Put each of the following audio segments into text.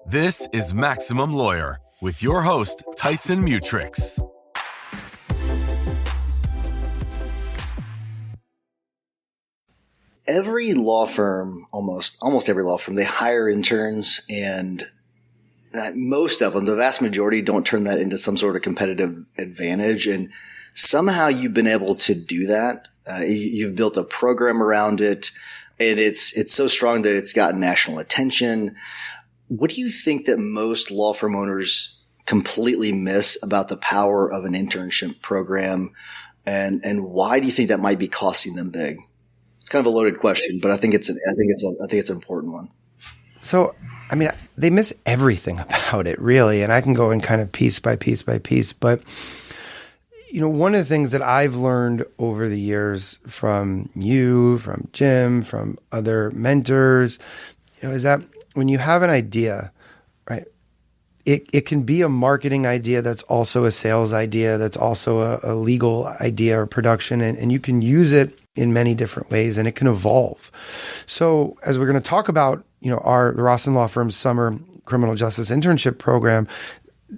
This is Maximum Lawyer with your host, Tyson Mutrix. Every law firm, almost every law firm, they hire interns, and most of them, the vast majority, don't turn that into some sort of competitive advantage. And somehow you've been able to do that. You've built a program around it, and it's so strong that it's gotten national attention. What do you think that most law firm owners completely miss about the power of an internship program, and why do you think that might be costing them big? It's kind of a loaded question, but I think it's an important one. So, I mean, they miss everything about it, really, and I can go in kind of piece by piece by piece. But one of the things that I've learned over the years from you, from Jim, from other mentors, is that when you have an idea, right, it can be a marketing idea that's also a sales idea, that's also a legal idea or production, and you can use it in many different ways, and it can evolve. So as we're going to talk about, the Rossen Law Firm's summer criminal justice internship program,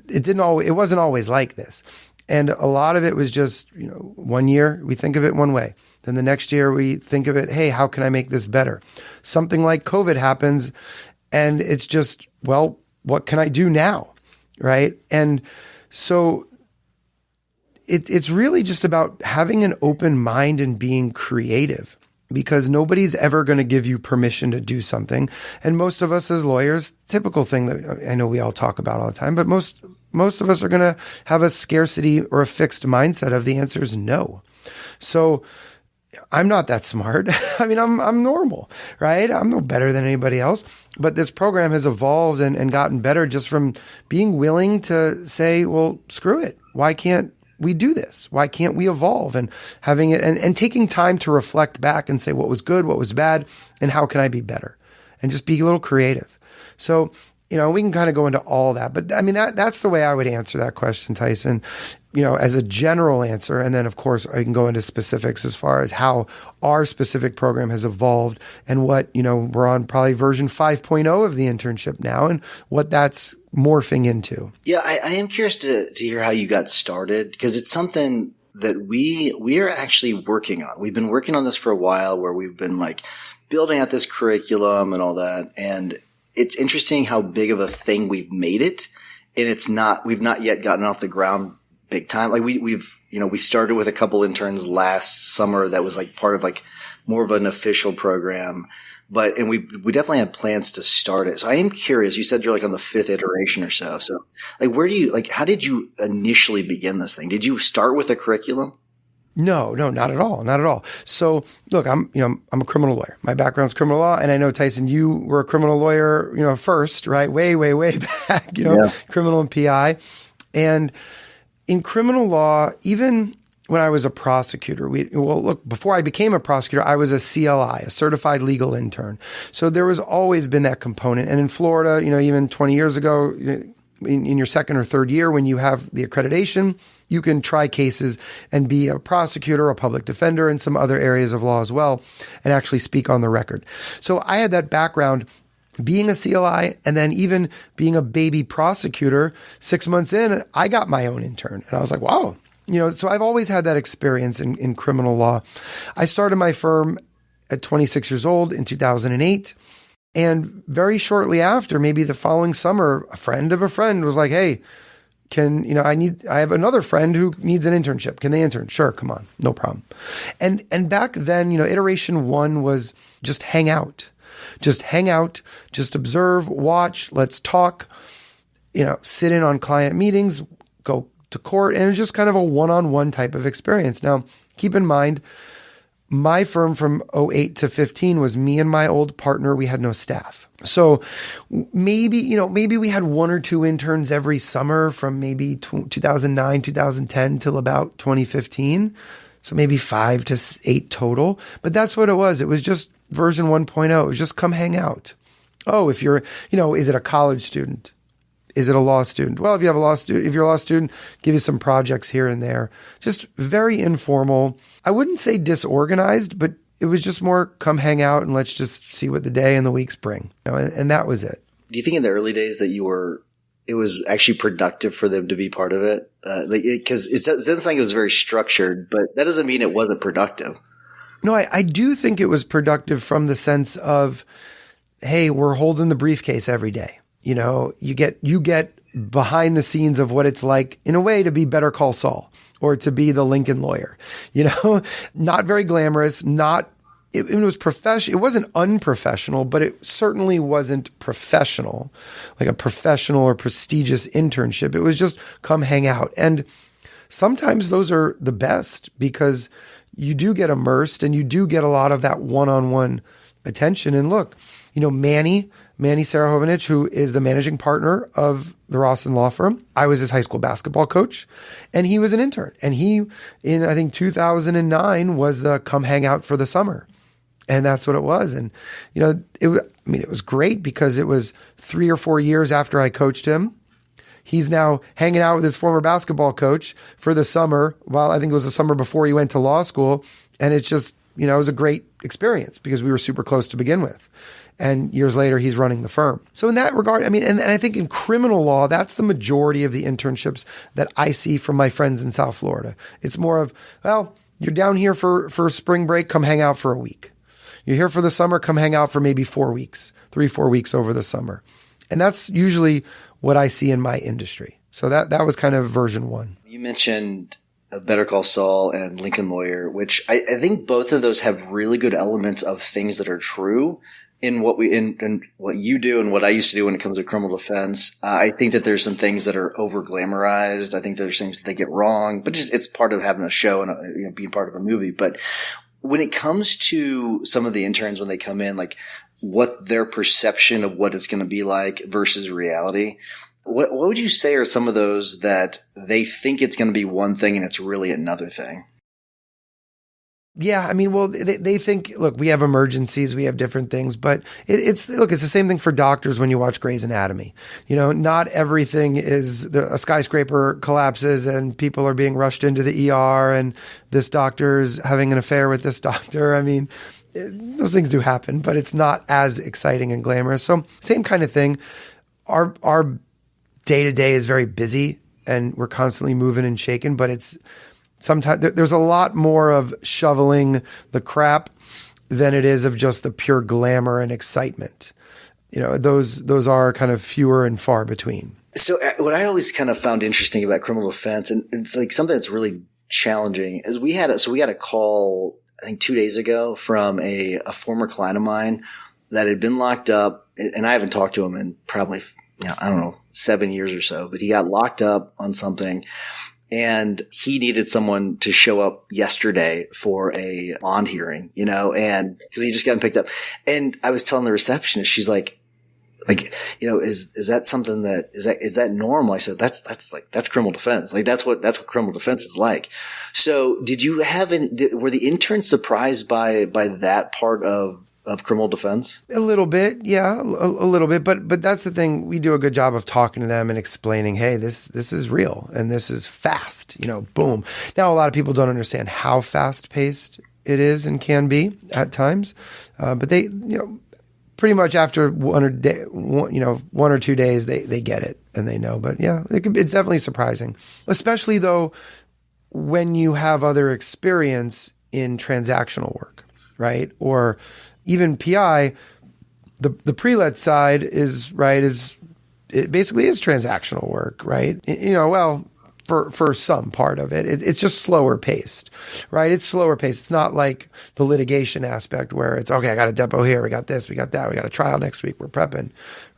it wasn't always like this. And a lot of it was just, 1 year we think of it one way. Then the next year we think of it, hey, how can I make this better? Something like COVID happens, and it's just, well, what can I do now? Right? And so it's really just about having an open mind and being creative, because nobody's ever going to give you permission to do something. And most of us as lawyers, typical thing that I know we all talk about all the time, but most of us are going to have a scarcity or a fixed mindset of the answer is no. So I'm not that smart. I mean, I'm normal, right? I'm no better than anybody else. But this program has evolved and gotten better just from being willing to say, well, screw it. Why can't we do this? Why can't we evolve? And having it and taking time to reflect back and say what was good, what was bad, and how can I be better? And just be a little creative. So, we can kind of go into all that. But I mean, that's the way I would answer that question, Tyson, as a general answer. And then, of course, I can go into specifics as far as how our specific program has evolved and what, we're on probably version 5.0 of the internship now and what that's morphing into. Yeah, I am curious to hear how you got started, because it's something that we are actually working on. We've been working on this for a while, where we've been like building out this curriculum and all that. And it's interesting how big of a thing we've made it, and we've not yet gotten off the ground big time. Like we started with a couple interns last summer that was like part of like more of an official program. And we definitely have plans to start it. So I am curious. You said you're like on the 5th iteration or so. So like, how did you initially begin this thing? Did you start with a curriculum? No, not at all. Not at all. So look, I'm a criminal lawyer. My background's criminal law. And I know, Tyson, you were a criminal lawyer, first, right? Way, way, way back, Yeah. Criminal and PI. And in criminal law, even when I was a prosecutor, before I became a prosecutor, I was a CLI, a certified legal intern. So there was always been that component. And in Florida, even 20 years ago, in your second or third year, when you have the accreditation, you can try cases and be a prosecutor, a public defender, and some other areas of law as well, and actually speak on the record. So I had that background being a CLI, and then even being a baby prosecutor. 6 months in, I got my own intern. And I was like, wow. So I've always had that experience in criminal law. I started my firm at 26 years old in 2008. And very shortly after, maybe the following summer, a friend of a friend was like, hey, I have another friend who needs an internship. Can they intern? Sure. Come on. No problem. And back then, iteration 1 was just hang out, just observe, watch, let's talk, sit in on client meetings, go to court. And it was just kind of a one-on-one type of experience. Now, keep in mind, my firm from 08 to 15 was me and my old partner. We had no staff. So maybe we had 1 or 2 interns every summer from maybe 2009, 2010 till about 2015. So maybe 5 to 8 total. But that's what it was. It was just version 1.0. It was just come hang out. Oh, if you're, is it a college student? Is it a law student? Well, if you're a law student, give you some projects here and there. Just very informal. I wouldn't say disorganized, but it was just more come hang out and let's just see what the day and the weeks bring. And that was it. do you think in the early days that it was actually productive for them to be part of it? Because it doesn't sound like it was very structured, but that doesn't mean it wasn't productive. No, I do think it was productive from the sense of, hey, we're holding the briefcase every day. You know, you get behind the scenes of what it's like in a way to be Better Call Saul or to be the Lincoln lawyer, you know, not very glamorous, it was professional. It wasn't unprofessional, but it certainly wasn't professional, like a professional or prestigious internship. It was just come hang out. And sometimes those are the best because you do get immersed and you do get a lot of that one-on-one attention. And look, you know, Manny Sarahovich, who is the managing partner of the Rossen Law Firm. I was his high school basketball coach and he was an intern. And he, in I think 2009, was the come hang out for the summer. And that's what it was. And, you know, it was great because it was 3 or 4 years after I coached him. He's now hanging out with his former basketball coach for the summer. Well, I think it was the summer before he went to law school. And it's just, you know, it was a great experience because we were super close to begin with. And years later, he's running the firm. So in that regard, I mean, and I think in criminal law, that's the majority of the internships that I see from my friends in South Florida. It's more of, well, you're down here for spring break, come hang out for a week. You're here for the summer, come hang out for maybe 4 weeks, 3-4 weeks over the summer. And that's usually what I see in my industry. So that was kind of version 1. You mentioned Better Call Saul and Lincoln Lawyer, which I think both of those have really good elements of things that are true in what what you do and what I used to do when it comes to criminal defense. I think that there's some things that are over glamorized. I think there's things that they get wrong, but it's part of having a show and being part of a movie. But when it comes to some of the interns, when they come in, like what their perception of what it's going to be like versus reality, what would you say are some of those that they think it's going to be one thing and it's really another thing? Yeah, I mean, well, they think, look, we have emergencies, we have different things, but it's the same thing for doctors when you watch Grey's Anatomy. You know, not everything is a skyscraper collapses and people are being rushed into the ER and this doctor's having an affair with this doctor. I mean, those things do happen, but it's not as exciting and glamorous. So same kind of thing. Our day-to-day is very busy and we're constantly moving and shaking, but it's sometimes there's a lot more of shoveling the crap than it is of just the pure glamour and excitement. You know, those are kind of fewer and far between. So what I always kind of found interesting about criminal defense, and it's like something that's really challenging, is we had a call, I think 2 days ago from a former client of mine that had been locked up, and I haven't talked to him in probably, I don't know, 7 years or so, but he got locked up on something. And he needed someone to show up yesterday for a bond hearing, you know, and because he just got picked up. And I was telling the receptionist, she's like, you know, is that something is that normal? I said, that's criminal defense. Like that's what criminal defense is like. So did you were the interns surprised by that part of criminal defense? A little bit. Yeah, a little bit. But that's the thing. We do a good job of talking to them and explaining, hey, this is real and this is fast, you know, boom. Now, a lot of people don't understand how fast paced it is and can be at times. But they, you know, pretty much after 1 or 2 days, they get it and they know. But yeah, it's definitely surprising, especially though, when you have other experience in transactional work, right? Or even PI, the pre-lit side it basically is transactional work, right? You know, well, for some part of it, it's just slower paced, right? It's slower paced. It's not like the litigation aspect where it's, okay, I got a depo here, we got this, we got that, we got a trial next week, we're prepping,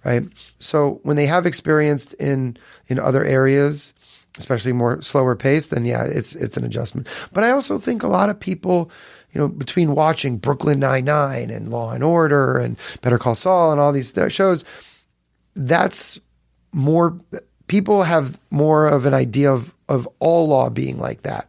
right? So when they have experience in other areas, especially more slower paced, then yeah, it's an adjustment. But I also think a lot of people, you know, between watching Brooklyn Nine-Nine and Law and Order and Better Call Saul and all these shows, that's more, people have more of an idea of all law being like that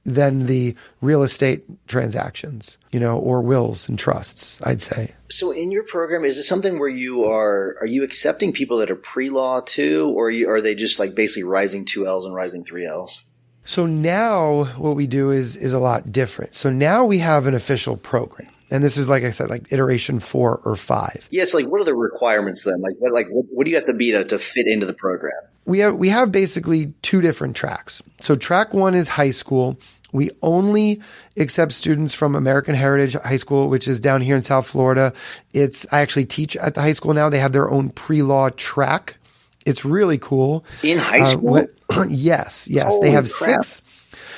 than the real estate transactions, you know, or wills and trusts, I'd say. So in your program, is it something where are you accepting people that are pre-law too, or are they just like basically rising 2Ls and rising 3Ls? So now what we do is a lot different. So now we have an official program. And this is, like I said, like iteration 4 or 5. Yes. Like, what are the requirements then? What do you have to be to fit into the program? We have basically 2 different tracks. So track 1 is high school. We only accept students from American Heritage High School, which is down here in South Florida. I actually teach at the high school now. They have their own pre-law track. It's really cool. In high school? Yes. Holy They have crap. 6.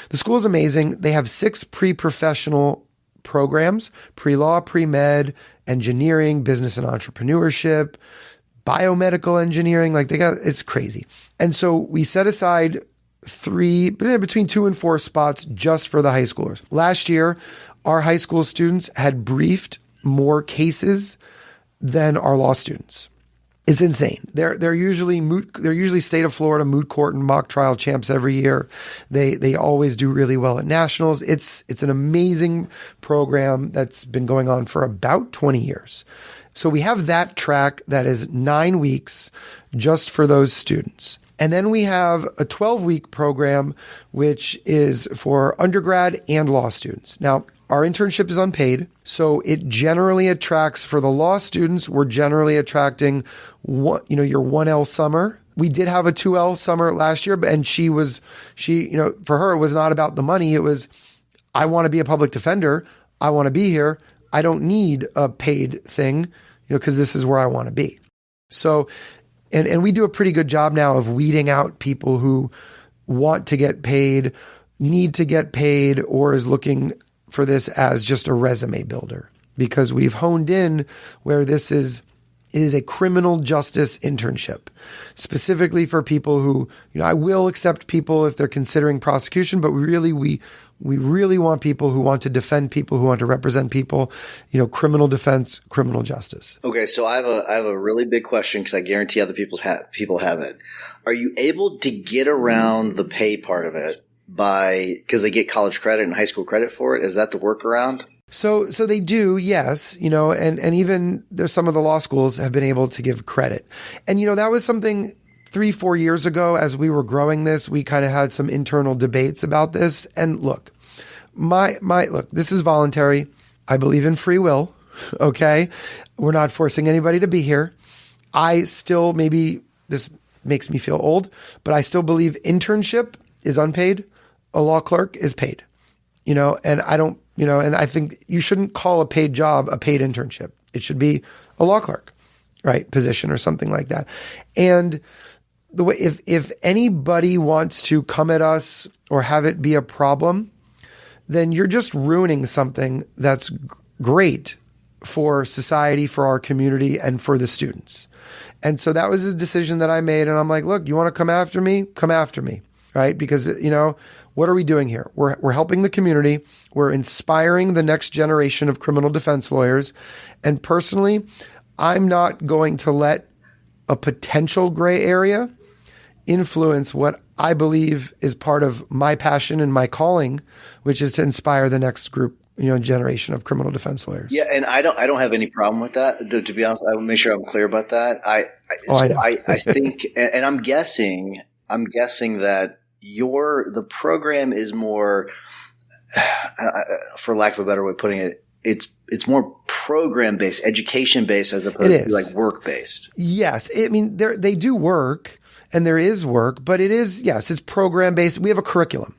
The school is amazing. They have 6 pre-professional programs: pre-law, pre-med, engineering, business and entrepreneurship, biomedical engineering. Like it's crazy. And so we set aside between 2 and 4 spots just for the high schoolers. Last year, our high school students had briefed more cases than our law students. It's insane. They're usually state of Florida moot court and mock trial champs every year. They always do really well at nationals. It's an amazing program that's been going on for about 20 years. So we have that track that is 9 weeks just for those students. And then we have a 12-week program, which is for undergrad and law students. Now, our internship is unpaid, so it generally attracts, for the law students, we're generally attracting your 1L summer. We did have a 2L summer last year, and for her, it was not about the money. It was, I want to be a public defender. I want to be here. I don't need a paid thing, because this is where I want to be. So, and we do a pretty good job now of weeding out people who want to get paid, need to get paid, or is looking for this as just a resume builder, because we've honed in where it is a criminal justice internship, specifically for people who, I will accept people if they're considering prosecution, but we really want people who want to defend people, who want to represent people, criminal defense, criminal justice. Okay, so I have a really big question, because I guarantee other people have it. Are you able to get around the pay part of it because they get college credit and high school credit for it? Is that the workaround? So they do, yes, and even there's some of the law schools have been able to give credit. And, that was something 3-4 years ago, as we were growing this, we kind of had some internal debates about this. And look, look, this is voluntary. I believe in free will. Okay. We're not forcing anybody to be here. I still, maybe this makes me feel old, but I still believe internship is unpaid. A law clerk is paid, and I don't, and I think you shouldn't call a paid job a paid internship. It should be a law clerk, right? Position or something like that. And the way, if anybody wants to come at us or have it be a problem, then you're just ruining something that's great for society, for our community, and for the students. And so that was a decision that I made. And I'm like, look, you want to come after me? Come after me, right? Because, what are we doing here? We're helping the community. We're inspiring the next generation of criminal defense lawyers. And personally, I'm not going to let a potential gray area influence what I believe is part of my passion and my calling, which is to inspire the next group, generation of criminal defense lawyers. Yeah, and I don't have any problem with that. To be honest, I will make sure I'm clear about that. I think, and I'm guessing that the program is more, for lack of a better way of putting it, it's more program based, education based, as opposed to like work based. Yes, I mean they do work, and there is work, but it's program based. We have a curriculum.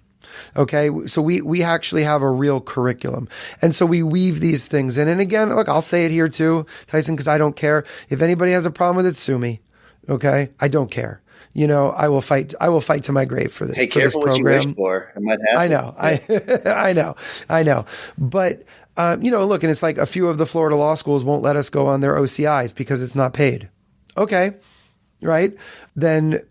Okay. So we actually have a real curriculum. And so we weave these things in. And again, look, I'll say it here too, Tyson, because I don't care. If anybody has a problem with it, sue me. Okay. I don't care. I will fight to my grave for this. Hey, careful for this program. What you wish for. It might happen. I know. But, look, and it's like a few of the Florida law schools won't let us go on their OCIs because it's not paid. Okay. Right. Then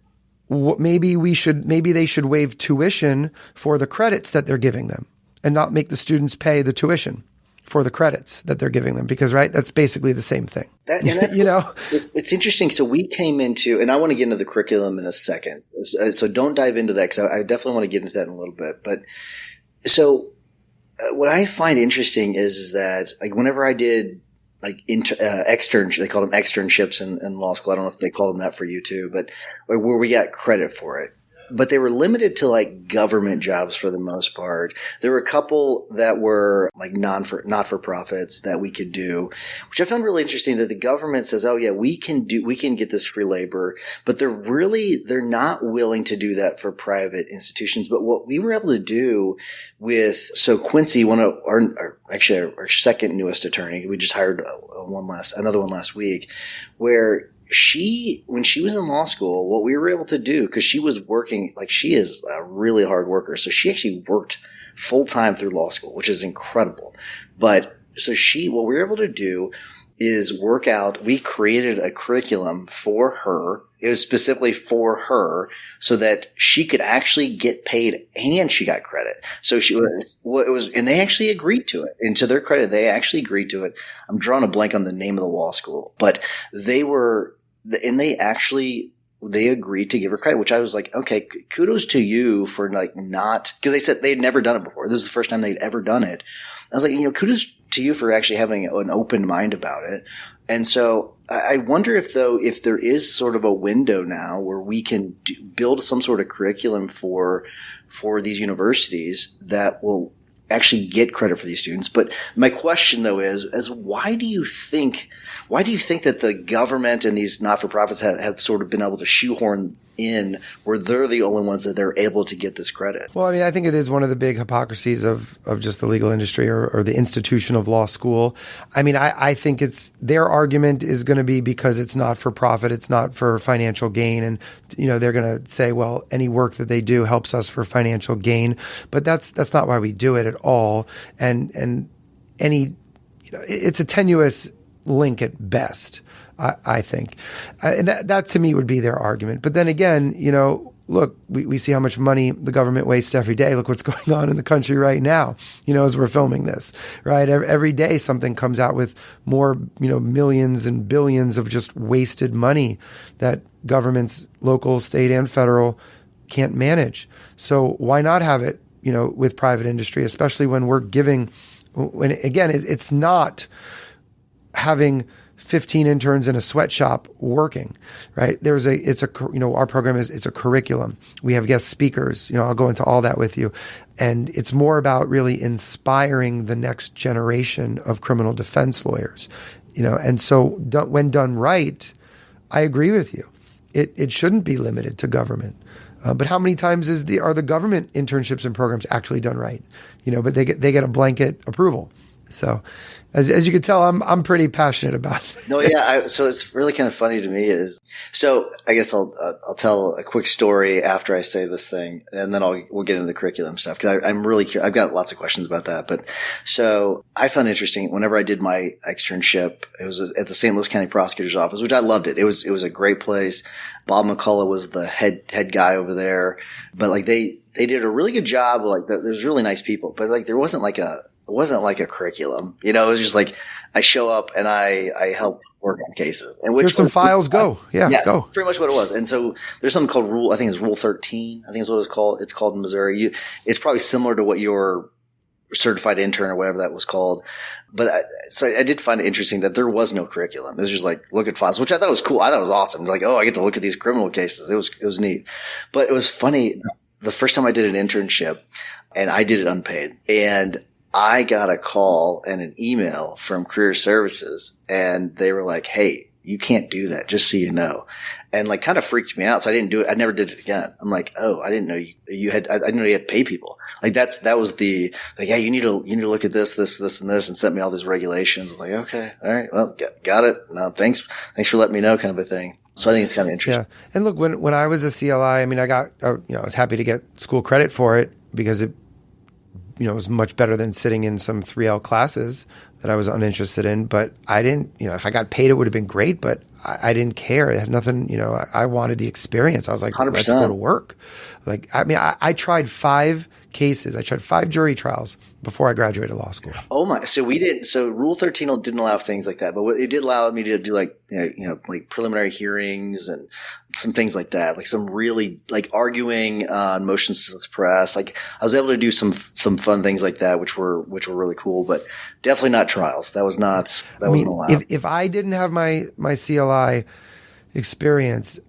maybe they should waive tuition for the credits that they're giving them and not make the students pay the tuition for the credits that they're giving them, because, right, that's basically the same thing. It's interesting. So we came into, and I want to get into the curriculum in a second. So don't dive into that, because I definitely want to get into that in a little bit. But so what I find interesting is that, like, whenever I did like externs, they called them externships in law school. I don't know if they called them that for you too, but where we got credit for it. but they were limited to like government jobs for the most part. There were a couple that were like not-for-profits that we could do, which I found really interesting, that the government says, oh yeah, we can get this free labor, but they're not willing to do that for private institutions. But what we were able to do so Quincy, one of our second newest attorney, we just hired another one last week, where when she was in law school, what we were able to do, because she was working, like she is a really hard worker. So she actually worked full time through law school, which is incredible. But so what we were able to do is we created a curriculum for her. It was specifically for her so that she could actually get paid and she got credit. So and they actually agreed to it. And to their credit, they actually agreed to it. I'm drawing a blank on the name of the law school, but they agreed to give her credit, which I was like, okay, kudos to you for like not, because they said they'd never done it before. This is the first time they'd ever done it. I was like, kudos to you for actually having an open mind about it. And so I wonder if there is sort of a window now where we can build some sort of curriculum for these universities that will actually get credit for these students. But my question though is why do you think that the government and these not-for-profits have sort of been able to shoehorn in where they're the only ones that they're able to get this credit? Well, I mean, I think it is one of the big hypocrisies of just the legal industry or the institution of law school. I mean, I think their argument is going to be because it's not for profit, it's not for financial gain. And, they're going to say, well, any work that they do helps us for financial gain. But that's not why we do it at all. And it's a tenuous link at best, I think. And that to me would be their argument. But then again, look, we see how much money the government wastes every day. Look what's going on in the country right now, as we're filming this, right? Every day something comes out with more, millions and billions of just wasted money that governments, local, state, and federal, can't manage. So why not have it, with private industry, especially when we're giving, it's not having 15 interns in a sweatshop working, right? Our program it's a curriculum. We have guest speakers, I'll go into all that with you. And it's more about really inspiring the next generation of criminal defense lawyers, and so when done right, I agree with you. It shouldn't be limited to government. But how many times are the government internships and programs actually done right? But they get a blanket approval. So, as you can tell, I'm pretty passionate about it. No, yeah. So it's really kind of funny to me so I guess I'll tell a quick story after I say this thing, and then we'll get into the curriculum stuff, because I'm really curious. I've got lots of questions about that. But so I found it interesting whenever I did my externship, it was at the St. Louis County Prosecutor's Office, which I loved it. It was a great place. Bob McCullough was the head guy over there, but like they did a really good job. Like there's really nice people, but like there wasn't like a curriculum. It was just like I show up and I help work on cases. And here's some files, go. Yeah, go. Pretty much what it was. And so there's something called I think it's Rule 13. I think is what it's called. It's called in Missouri. It's probably similar to what your certified intern or whatever that was called. But I did find it interesting that there was no curriculum. It was just like, look at files, which I thought was cool. I thought it was awesome. It was like, oh, I get to look at these criminal cases. It was neat. But it was funny. The first time I did an internship, and I did it unpaid, and I got a call and an email from Career Services, and they were like, hey, you can't do that, just so you know. And like kind of freaked me out. So I didn't do it. I never did it again. I'm like, oh, I didn't know you had, I didn't know you had to pay people. Like that was yeah, you need to look at this, and this, and sent me all these regulations. I was like, okay, all right, well, got it. No, thanks for letting me know, kind of a thing. So I think it's kind of interesting. Yeah. And look, when I was a CLI, I mean, I got, I was happy to get school credit for it because it, it was much better than sitting in some 3L classes that I was uninterested in. But I didn't, if I got paid, it would have been great, but I didn't care. It had nothing, I wanted the experience. I was like, 100%. Let's go to work. Like, I mean, I tried 5 cases. I tried 5 jury trials before I graduated law school. Oh my! So Rule 13 didn't allow things like that, but it did allow me to do like like preliminary hearings and some things like that, like some really like arguing on motions to suppress. Like I was able to do some fun things like that, which were really cool, but definitely not trials. Wasn't allowed. If I didn't have my CLI experience,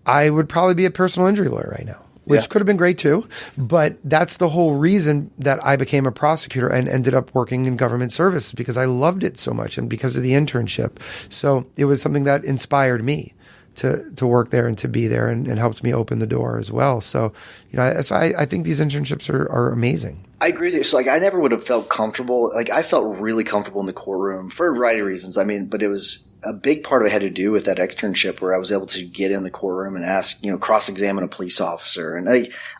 I would probably be a personal injury lawyer right now. which could have been great too. But that's the whole reason that I became a prosecutor and ended up working in government service, because I loved it so much and because of the internship. So it was something that inspired me to work there and to be there, and helped me open the door as well. So, I think these internships are amazing. I agree with you. So I never would have felt comfortable. I felt really comfortable in the courtroom for a variety of reasons. But it was a big part of it had to do with that externship where I was able to get in the courtroom and ask, cross-examine a police officer. And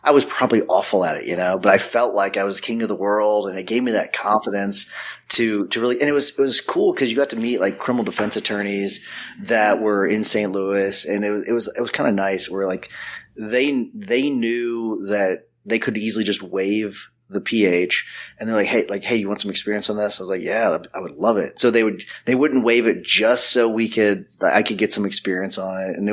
I was probably awful at it, but I felt like I was king of the world, and it gave me that confidence to really, and it was cool because you got to meet like criminal defense attorneys that were in St. Louis, and it was kind of nice where like they knew that they could easily just waive the PH, and they're hey, you want some experience on this? I was like, yeah, I would love it. So they wouldn't waive it just so I could get some experience on it. And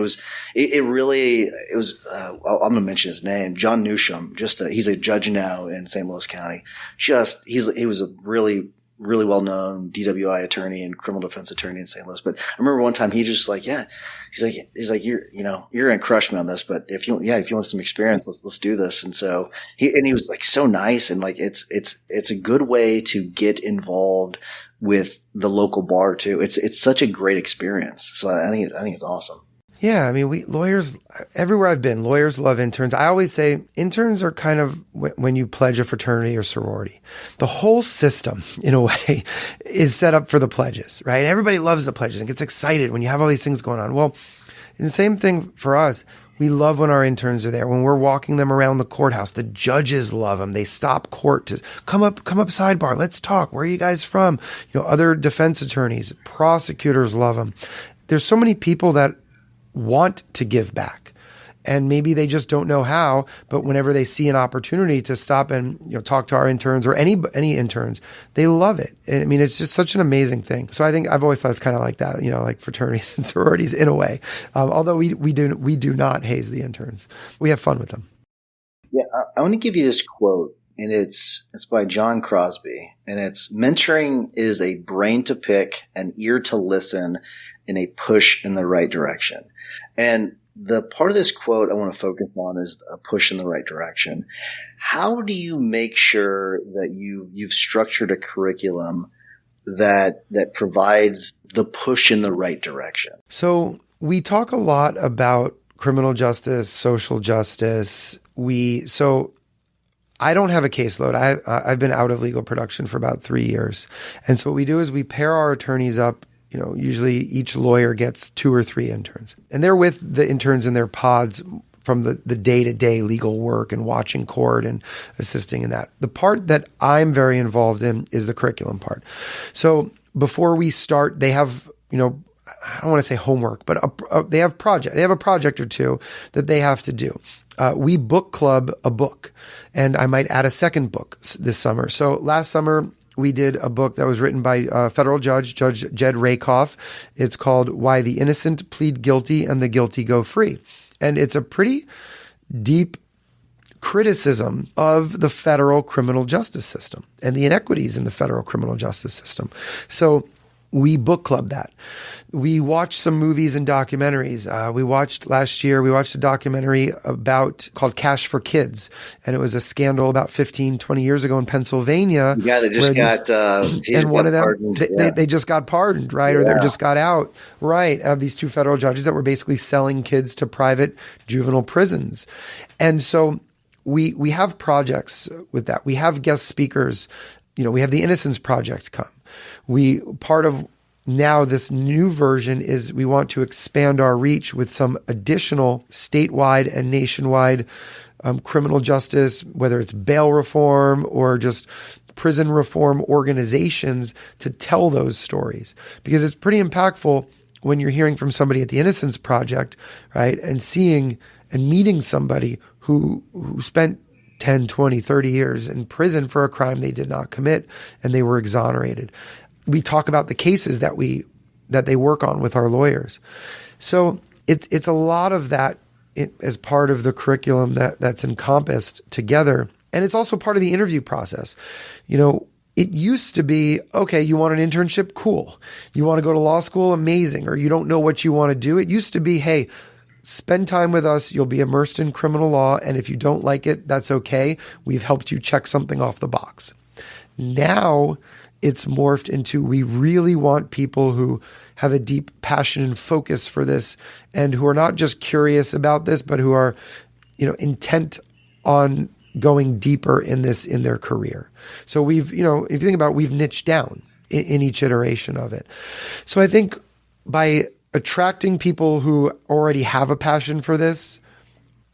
it really was, I'm going to mention his name, John Newsham. He's a judge now in St. Louis County. He was a really, really well-known DWI attorney and criminal defense attorney in St. Louis. But I remember one time he just like, yeah, he's like, you're going to crush me on this, but if you want some experience, let's do this. And so he was like so nice, and like, it's a good way to get involved with the local bar too. It's such a great experience. So I think it's awesome. Yeah, lawyers, everywhere I've been, lawyers love interns. I always say interns are kind of when you pledge a fraternity or sorority. The whole system, in a way, is set up for the pledges, right? Everybody loves the pledges and gets excited when you have all these things going on. Well, the same thing for us. We love when our interns are there. When we're walking them around the courthouse, the judges love them. They stop court to come up sidebar. Let's talk. Where are you guys from? Other defense attorneys, prosecutors love them. There's so many people that want to give back, and maybe they just don't know how, but whenever they see an opportunity to stop and talk to our interns or any interns, they love it. And it's just such an amazing thing. So I think I've always thought it's kind of like that, like fraternities and sororities in a way. Although we do not haze the interns. We have fun with them. Yeah, I want to give you this quote, and it's by John Crosby, and it's: mentoring is a brain to pick, an ear to listen, and a push in the right direction. And the part of this quote I want to focus on is a push in the right direction. How do you make sure that you've structured a curriculum that provides the push in the right direction? So we talk a lot about criminal justice, social justice. I don't have a caseload. I've been out of legal production for about 3 years. And so what we do is we pair our attorneys up. Usually each lawyer gets 2 or 3 interns, and they're with the interns in their pods from the day-to-day legal work and watching court and assisting in that. The part that I'm very involved in is the curriculum part. So before we start, they have, I don't want to say homework, but they have a project or two that they have to do. We book club a book, and I might add a second book this summer. So last summer, we did a book that was written by federal Judge Jed Rakoff. It's called Why the Innocent Plead Guilty and the Guilty Go Free. And it's a pretty deep criticism of the federal criminal justice system and the inequities in the federal criminal justice system. So we book club that. We watched some movies and documentaries. Last year, we watched a documentary called Cash for Kids. And it was a scandal about 15, 20 years ago in Pennsylvania. Yeah, they just they just got pardoned, right? Yeah. Or they just got out, right? Of these 2 federal judges that were basically selling kids to private juvenile prisons. And so we have projects with that. We have guest speakers. We have the Innocence Project come. Part of now this new version is we want to expand our reach with some additional statewide and nationwide criminal justice, whether it's bail reform or just prison reform organizations, to tell those stories. Because it's pretty impactful when you're hearing from somebody at the Innocence Project, right, and seeing and meeting somebody who spent 10, 20, 30 years in prison for a crime they did not commit, and they were exonerated. We talk about the cases that they work on with our lawyers. So it's a lot of that as part of the curriculum that's encompassed together. And it's also part of the interview process. It used to be, okay, you want an internship? Cool. You want to go to law school? Amazing. Or you don't know what you want to do? It used to be, hey, spend time with us. You'll be immersed in criminal law. And if you don't like it, that's okay. We've helped you check something off the box. Now it's morphed into, we really want people who have a deep passion and focus for this, and who are not just curious about this, but who are, intent on going deeper in this in their career. So we've, if you think about it, we've niched down in each iteration of it. So I think by attracting people who already have a passion for this,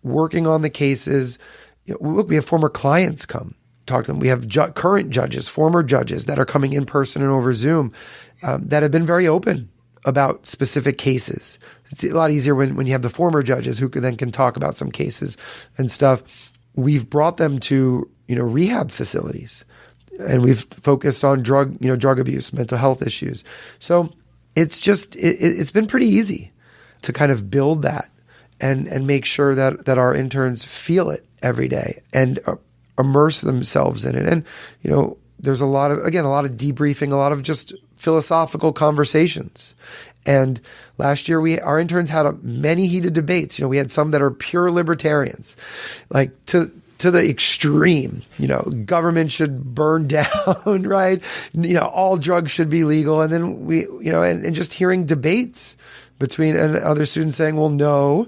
working on the cases, look, we have former clients come talk to them. We have current judges, former judges that are coming in person and over Zoom that have been very open about specific cases. It's a lot easier when you have the former judges who can talk about some cases and stuff. We've brought them to, rehab facilities, and we've focused on drug abuse, mental health issues. So it's just, it's been pretty easy to kind of build that and make sure that our interns feel it every day and immerse themselves in it. And, there's a lot of debriefing, a lot of just philosophical conversations. And last year, our interns had many heated debates. We had some that are pure libertarians, like to the extreme. Government should burn down, right? All drugs should be legal. And then we, and just hearing debates between and other students saying, well, no,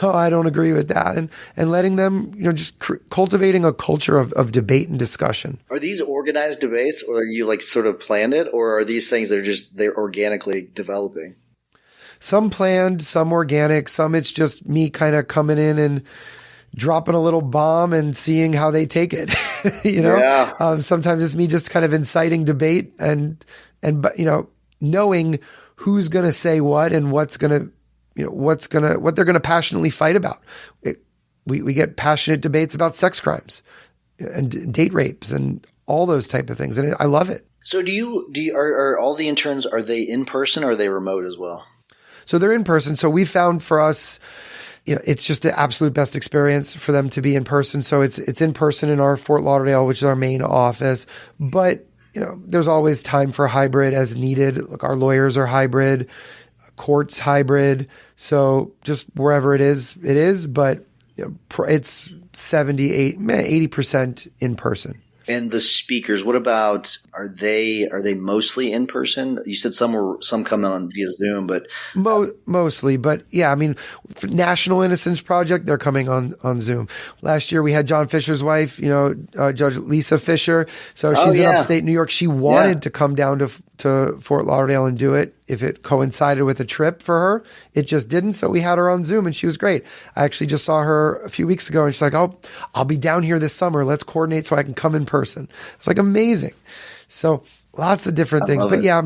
I don't agree with that. And letting them, just cultivating a culture of debate and discussion. Are these organized debates, or are you sort of planned it, or are these things that are they're organically developing? Some planned, some organic, some it's just me kind of coming in and dropping a little bomb and seeing how they take it. Yeah. Sometimes it's me just kind of inciting debate and knowing who's going to say what and what they're going to passionately fight about. We get passionate debates about sex crimes and date rapes and all those type of things. And I love it. So are all the interns, are they in person or are they remote as well? So they're in person. So we found for us, it's just the absolute best experience for them to be in person. So it's in person in our Fort Lauderdale, which is our main office. But there's always time for hybrid as needed. Look, our lawyers are hybrid, courts hybrid. So just wherever it is, but it's 80% in person. And the speakers, what about, are they mostly in person? You said some come on via Zoom, but mostly. But yeah, for National Innocence Project, they're coming on Zoom. Last year we had John Fisher's wife, Judge Lisa Fisher. So she's in upstate New York. She wanted to come down to Fort Lauderdale and do it if it coincided with a trip for her. It just didn't. So we had her on Zoom and she was great. I actually just saw her a few weeks ago and she's like, oh, I'll be down here this summer. Let's coordinate so I can come in person. It's amazing. So lots of different things. But yeah,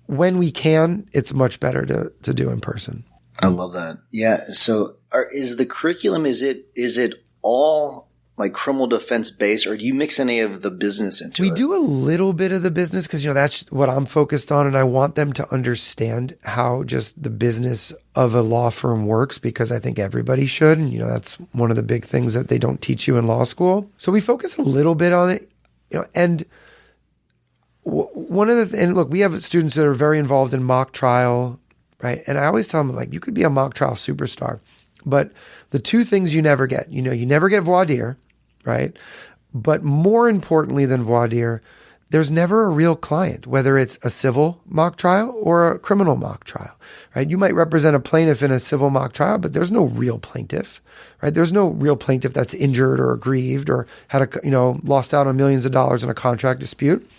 when we can, it's much better to do in person. I love that. Yeah. So is the curriculum, is it all criminal defense based, or do you mix any of the business into it? We do a little bit of the business because, that's what I'm focused on. And I want them to understand how just the business of a law firm works, because I think everybody should. And, that's one of the big things that they don't teach you in law school. So we focus a little bit on it, and one of the, and look, we have students that are very involved in mock trial, right? And I always tell them, you could be a mock trial superstar, but the two things you never get, you never get voir dire, right? But more importantly than voir dire, there's never a real client, whether it's a civil mock trial or a criminal mock trial, right? You might represent a plaintiff in a civil mock trial, but there's no real plaintiff, right? There's no real plaintiff that's injured or aggrieved or had lost out on millions of dollars in a contract dispute.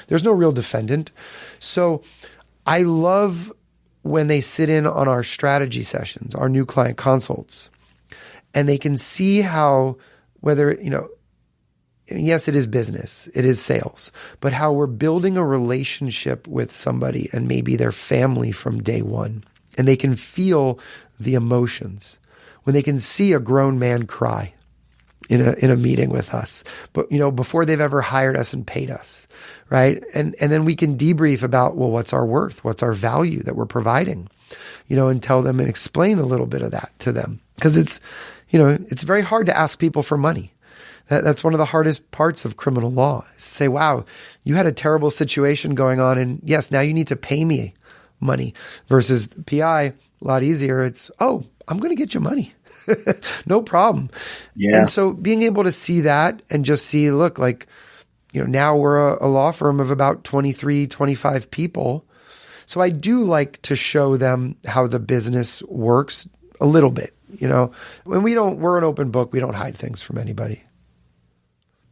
There's no real defendant. So I love when they sit in on our strategy sessions, our new client consults, and they can see how, whether, yes, it is business, it is sales, but how we're building a relationship with somebody and maybe their family from day one. And they can feel the emotions when they can see a grown man cry in a meeting with us, but before they've ever hired us and paid us, right? And then we can debrief about, well, what's our worth? What's our value that we're providing? And tell them and explain a little bit of that to them. Because it's very hard to ask people for money. That's one of the hardest parts of criminal law, is to say, wow, you had a terrible situation going on, and yes, now you need to pay me money. Versus PI, a lot easier. It's, oh, I'm going to get you money. No problem. Yeah. And so being able to see that and just see, look, like, now we're a law firm of about 23, 25 people. So I do like to show them how the business works a little bit. When we're an open book, we don't hide things from anybody.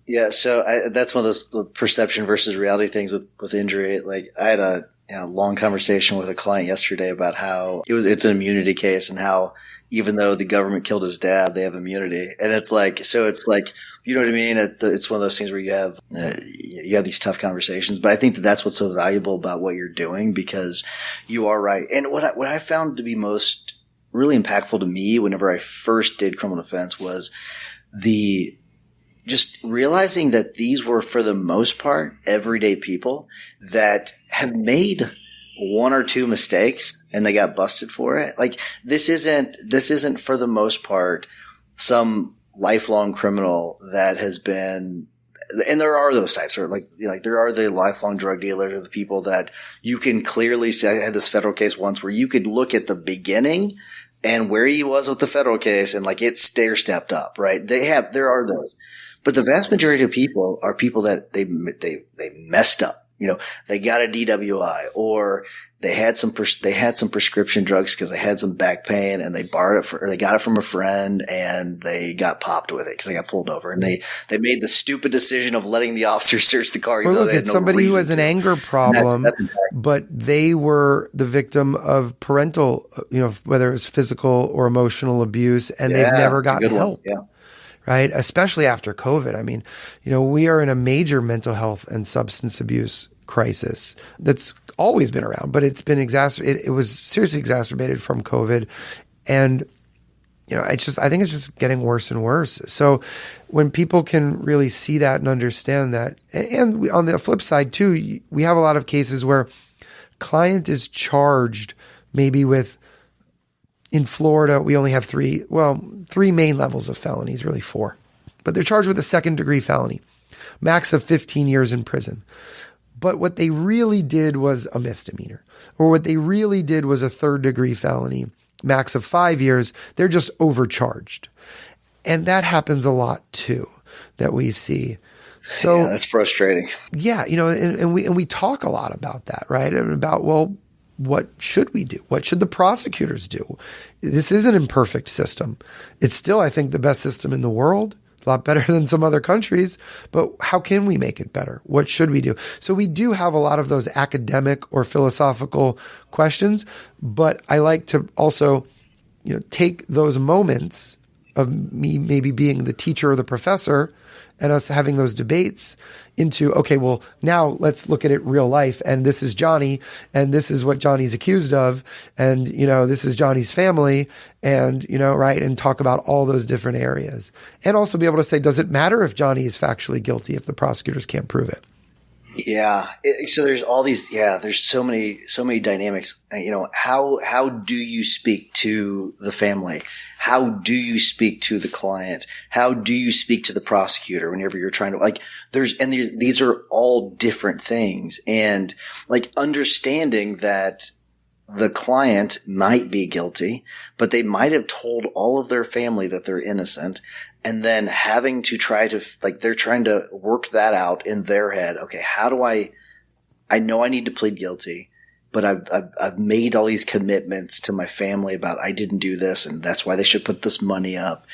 Yeah, so that's one of those the perception versus reality things with injury. Like I had a long conversation with a client yesterday about how it's an immunity case and how even though the government killed his dad, they have immunity. And it's like, you know what I mean? It's one of those things where you have these tough conversations. But I think that's what's so valuable about what you're doing, because you are right. And what I found to be most really impactful to me whenever I first did criminal defense was just realizing that these were, for the most part, everyday people that have made one or two mistakes and they got busted for it. Like this isn't for the most part some lifelong criminal that has been, and there are those types, or like there are the lifelong drug dealers or the people that you can clearly see. I had this federal case once where you could look at the beginning and where he was with the federal case and like it stair-stepped up, right? There are those. But the vast majority of people are people that they messed up. They got a DWI, or they had some prescription drugs because they had some back pain and they borrowed it they got it from a friend and they got popped with it because they got pulled over, and they made the stupid decision of letting the officer search the car. Or look, it's somebody who has an anger problem, but they were the victim of parental, whether it was physical or emotional abuse, and they've never gotten help. Yeah. Right? Especially after COVID. I mean, we are in a major mental health and substance abuse crisis that's always been around, but it's been exacerbated. It was seriously exacerbated from COVID. And, I think it's just getting worse and worse. So when people can really see that and understand that, and on the flip side too, we have a lot of cases where client is charged maybe with, in Florida, we only have three main levels of felonies, really 4. But they're charged with a second-degree felony, max of 15 years in prison. But what they really did was a misdemeanor. Or what they really did was a third-degree felony, max of 5 years. They're just overcharged. And that happens a lot, too, that we see. So that's frustrating. Yeah, and we talk a lot about that, right? And about, what should we do? What should the prosecutors do? This is an imperfect system. It's still, I think, the best system in the world, a lot better than some other countries, but how can we make it better? What should we do? So we do have a lot of those academic or philosophical questions, but I like to also, take those moments of me maybe being the teacher or the professor and us having those debates into, okay, well, now let's look at it real life. And this is Johnny, and this is what Johnny's accused of. And, this is Johnny's family, and, right. And talk about all those different areas, and also be able to say, does it matter if Johnny is factually guilty if the prosecutors can't prove it? Yeah. So there's all these, there's so many dynamics. How do you speak to the family? How do you speak to the client? How do you speak to the prosecutor whenever you're trying to these are all different things. And understanding that the client might be guilty, but they might have told all of their family that they're innocent. And then having to try to, they're trying to work that out in their head. Okay, how do I know I need to plead guilty, but I've made all these commitments to my family about I didn't do this, and that's why they should put this money up.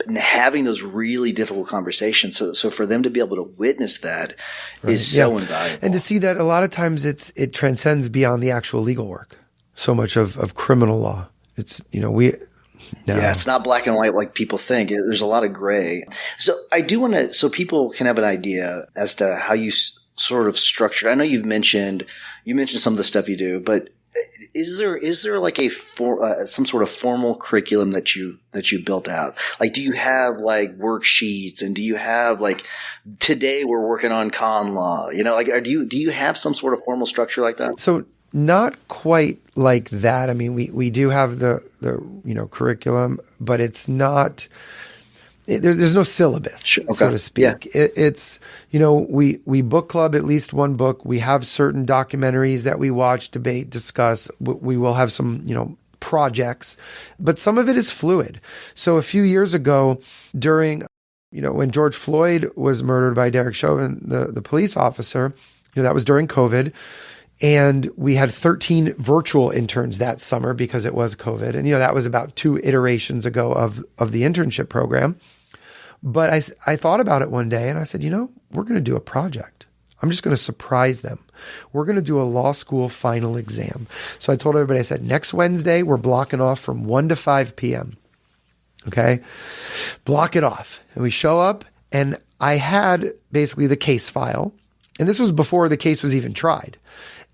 And having those really difficult conversations. So for them to be able to witness that is so invaluable. And to see that a lot of times it transcends beyond the actual legal work. So much of criminal law. It's, no. Yeah, it's not black and white like people think. There's a lot of gray. So I do want to, so people can have an idea as to how you sort of structured. I know you mentioned some of the stuff you do, but is there like some sort of formal curriculum that you built out? Do you have worksheets, and do you have today we're working on con law? Do you have some sort of formal structure like that? So not quite like that. I mean, we do have the curriculum, but it's not. There's no syllabus, so to speak. Yeah. It's we book club at least one book. We have certain documentaries that we watch, debate, discuss. We will have some projects, but some of it is fluid. So a few years ago during, when George Floyd was murdered by Derek Chauvin, the police officer, that was during COVID. And we had 13 virtual interns that summer because it was COVID. And, that was about 2 iterations ago of the internship program. But I thought about it one day and I said, we're going to do a project. I'm just going to surprise them. We're going to do a law school final exam. So I told everybody, I said, next Wednesday, we're blocking off from 1 to 5 p.m. Okay. Block it off. And we show up and I had basically the case file. And this was before the case was even tried.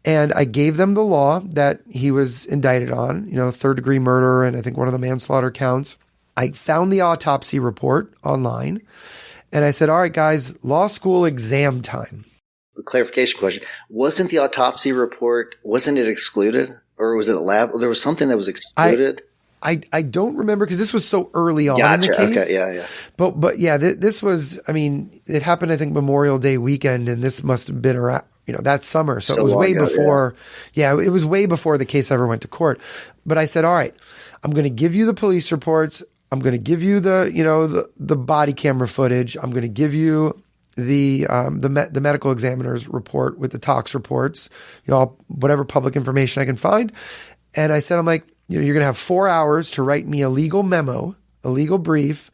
And I gave them the law that he was indicted on, 3rd-degree murder and I think one of the manslaughter counts. I found the autopsy report online and I said, all right, guys, law school exam time. A clarification question. Wasn't the autopsy report, wasn't it excluded? Or was it a lab? There was something that was excluded? I don't remember because this was so early on Gotcha. in the case. Okay, yeah. But yeah, this was, it happened, I think, Memorial Day weekend, and this must have been around, that summer. So it was way before, it was way before the case ever went to court. But I said, all right, I'm going to give you the police reports. I'm going to give you the body camera footage. I'm going to give you the medical examiner's report with the tox reports, whatever public information I can find. And I said, I'm like, you're going to have 4 hours to write me a legal memo, a legal brief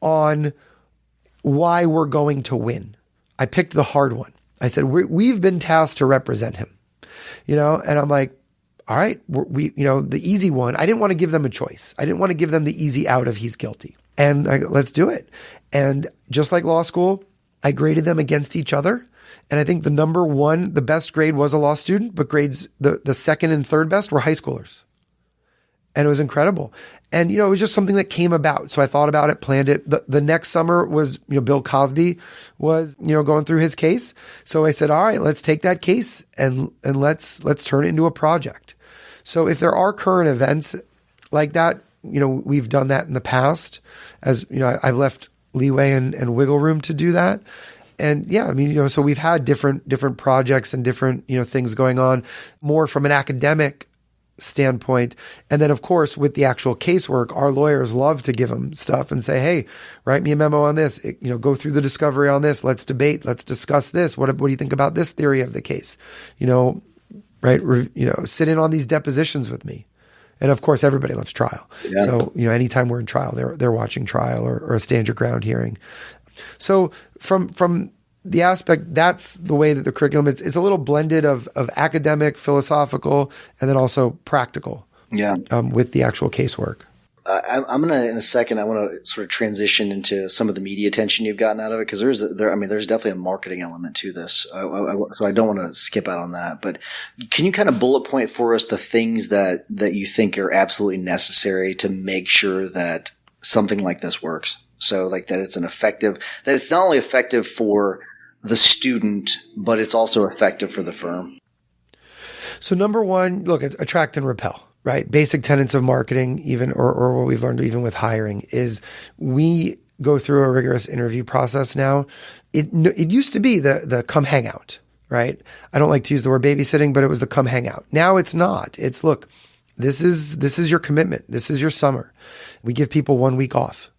on why we're going to win. I picked the hard one. I said, we've been tasked to represent him, and I'm like, all right, the easy one. I didn't want to give them a choice. I didn't want to give them the easy out of he's guilty. And I go, let's do it. And just like law school, I graded them against each other. And I think the best grade was a law student, but grades, the second and third best were high schoolers. And it was incredible. And, it was just something that came about. So I thought about it, planned it. The next summer was, Bill Cosby was, going through his case. So I said, all right, let's take that case and let's turn it into a project. So if there are current events like that, we've done that in the past as, I've left leeway and wiggle room to do that. And yeah, so we've had different projects and different, things going on more from an academic standpoint. And then of course, with the actual casework, our lawyers love to give them stuff and say, hey, write me a memo on this, go through the discovery on this. Let's debate. Let's discuss this. What do you think about this theory of the case? Right. Sit in on these depositions with me. And of course, everybody loves trial. Yeah. So, anytime we're in trial, they're watching trial or a stand your ground hearing. So from the aspect, that's the way that the curriculum, it's a little blended of academic, philosophical, and then also practical. Yeah. With the actual casework. I'm going to, in a second, I want to sort of transition into some of the media attention you've gotten out of it, because there's definitely a marketing element to this. So I don't want to skip out on that. But can you kind of bullet point for us the things that you think are absolutely necessary to make sure that something like this works? So like that it's that it's not only effective for the student, but it's also effective for the firm. So number one, look, attract and repel. Right. Basic tenets of marketing, even, or what we've learned even with hiring, is we go through a rigorous interview process now. It used to be the come hang out, right? I don't like to use the word babysitting, but it was the come hang out. Now it's not. It's, look, this is your commitment. This is your summer. We give people 1 week off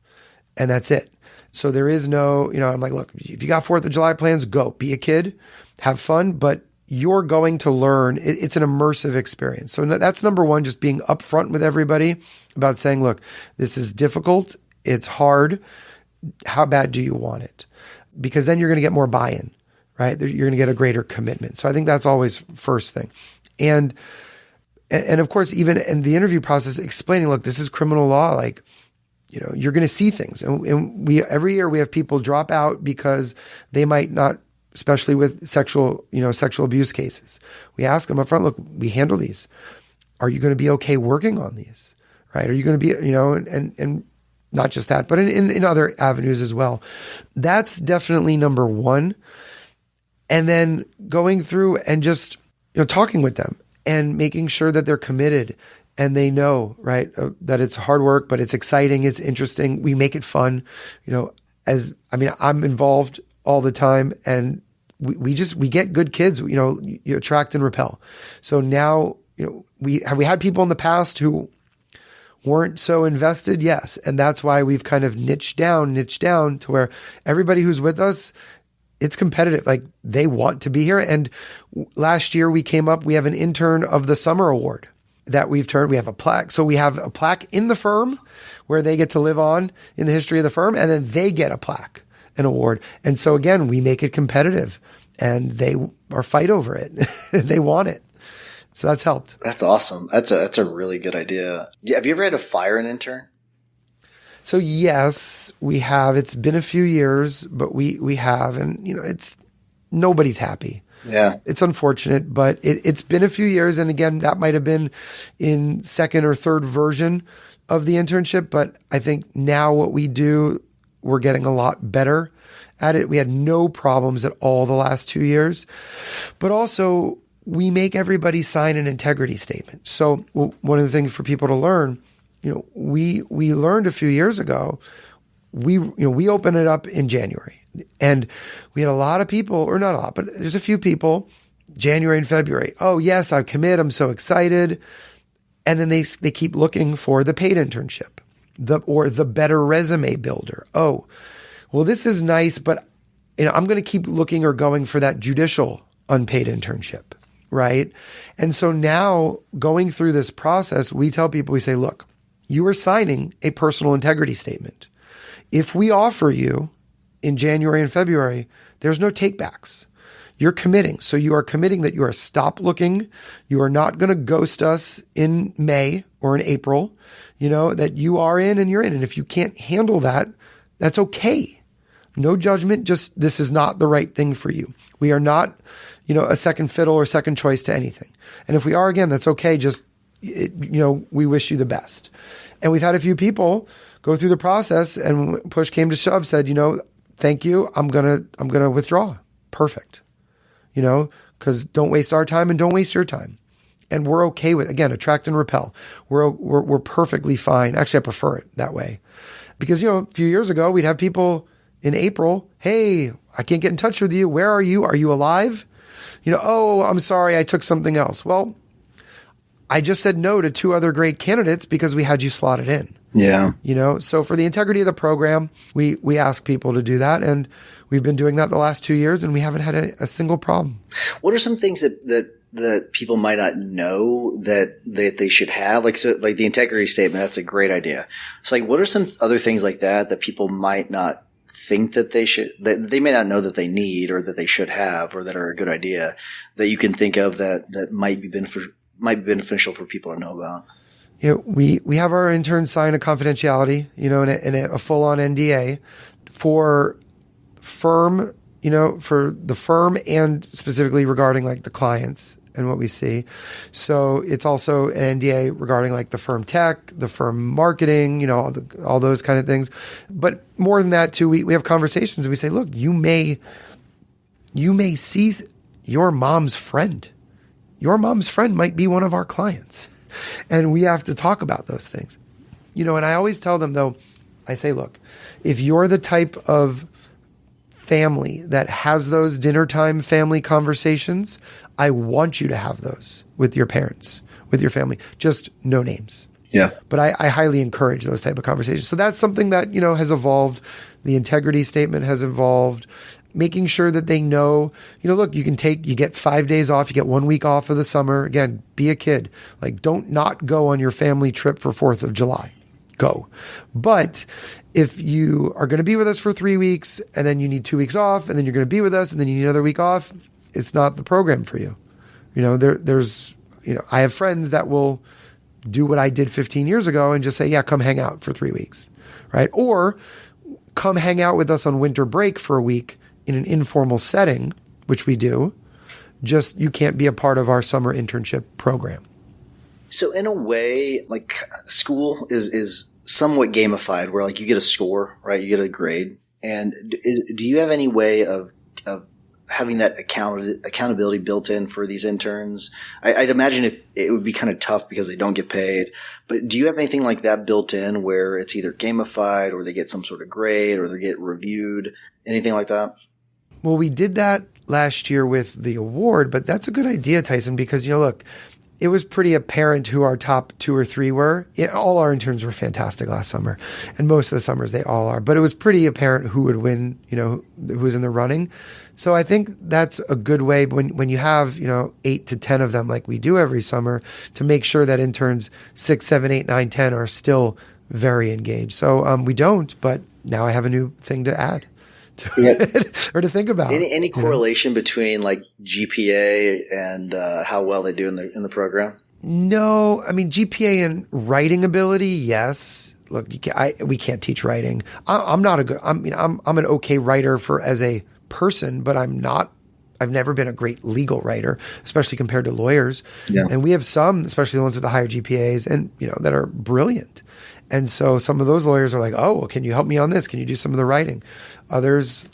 and that's it. So there is no, I'm like, look, if you got 4th of July plans, go be a kid, have fun, but you're going to learn. It's an immersive experience. So that's number one, just being upfront with everybody about saying, look, this is difficult. It's hard. How bad do you want it? Because then you're going to get more buy-in, right? You're going to get a greater commitment. So I think that's always first thing. And of course, even in the interview process, explaining, look, this is criminal law. Like, you're going to see things. And every year we have people drop out because they might not, especially with sexual abuse cases. We ask them up front, look, we handle these. Are you going to be okay working on these? Right? Are you going to be, and not just that, but in other avenues as well. That's definitely number one. And then going through and just, talking with them and making sure that they're committed and they know, right, that it's hard work, but it's exciting. It's interesting. We make it fun. I'm involved all the time, and we get good kids. You attract and repel. So now, we had people in the past who weren't so invested? Yes. And that's why we've kind of niched down to where everybody who's with us, it's competitive. Like they want to be here. And last year we have an Intern of the Summer Award that we have a plaque. So we have a plaque in the firm where they get to live on in the history of the firm, and then they get a plaque, an award. And so again, we make it competitive and they are fight over it. They want it. So that's helped. That's awesome. That's a really good idea. Have you ever had to fire an intern? So yes, we have. It's been a few years, but we have, and nobody's happy. Yeah. It's unfortunate, but it's been a few years. And again, that might have been in second or third version of the internship. But I think now what we do, we're getting a lot better at it. We had no problems at all the last 2 years, but also we make everybody sign an integrity statement. So one of the things for people to learn, we learned a few years ago, we opened it up in January. And we had a lot of people, or not a lot, but there's a few people, January and February. Oh, yes, I commit. I'm so excited. And then they keep looking for the paid internship, or the better resume builder. Oh, well, this is nice, but I'm going to keep looking or going for that judicial unpaid internship, right? And so now going through this process, we tell people, we say, look, you are signing a personal integrity statement. If we offer you in January and February, there's no takebacks. You're committing. So you are committing that you are stop looking. You are not going to ghost us in May or in April, that you are in and you're in. And if you can't handle that, that's okay. No judgment. Just, this is not the right thing for you. We are not, a second fiddle or second choice to anything. And if we are, again, that's okay. Just, we wish you the best. And we've had a few people go through the process, and when push came to shove, said, thank you. I'm gonna withdraw. Perfect. Because don't waste our time and don't waste your time. And we're okay with, again, attract and repel. We're perfectly fine. Actually, I prefer it that way, because a few years ago we'd have people in April. Hey, I can't get in touch with you. Where are you? Are you alive? Oh, I'm sorry, I took something else. Well, I just said no to 2 other great candidates because we had you slotted in. Yeah. So for the integrity of the program, we ask people to do that. And we've been doing that the last 2 years, and we haven't had a single problem. What are some things that people might not know that they should have? Like the integrity statement, that's a great idea. So what are some other things like that people might not think that they may not know that they need, or that they should have, or that are a good idea that you can think of that might be beneficial for people to know about? We have our interns sign a confidentiality, and a full-on NDA for firm, for the firm, and specifically regarding like the clients and what we see. So it's also an NDA regarding like the firm tech, the firm marketing, all those kind of things. But more than that too, we have conversations and we say, look, you may see your mom's friend. Your mom's friend might be one of our clients. And we have to talk about those things. And I always tell them, though, I say, look, if you're the type of family that has those dinner time family conversations, I want you to have those with your parents, with your family, just no names. Yeah. But I highly encourage those type of conversations. So that's something that, has evolved. The integrity statement has evolved. Making sure that they know, look, you get 5 days off, you get 1 week off of the summer. Again, be a kid. Like, don't not go on your family trip for 4th of July. Go. But if you are going to be with us for 3 weeks and then you need 2 weeks off and then you're going to be with us and then you need another week off, it's not the program for you. There's I have friends that will do what I did 15 years ago and just say, yeah, come hang out for 3 weeks, right? Or come hang out with us on winter break for a week in an informal setting, which we do. Just, you can't be a part of our summer internship program. So in a way, like, school is somewhat gamified, where like you get a score, right? You get a grade. And do you have any way of having that accountability built in for these interns? I'd imagine if it would be kind of tough because they don't get paid, but do you have anything like that built in where it's either gamified or they get some sort of grade or they get reviewed, anything like that? Well, we did that last year with the award, but that's a good idea, Tyson, because, look, it was pretty apparent who our top 2 or 3 were. All our interns were fantastic last summer, and most of the summers they all are. But it was pretty apparent who would win, who was in the running. So I think that's a good way when you have, 8 to 10 of them like we do every summer, to make sure that interns 6, 7, 8, 9, 10 are still very engaged. So we don't, but now I have a new thing to add to it, or to think about. Any correlation between like GPA and how well they do in the program? No, I mean GPA and writing ability, yes. Look, we can't teach writing. I'm not a good. I'm an okay writer as a person, but I've never been a great legal writer, especially compared to lawyers. Yeah. And we have some, especially the ones with the higher GPAs, and that are brilliant. And so some of those lawyers are like, oh, well, can you help me on this? Can you do some of the writing? Others,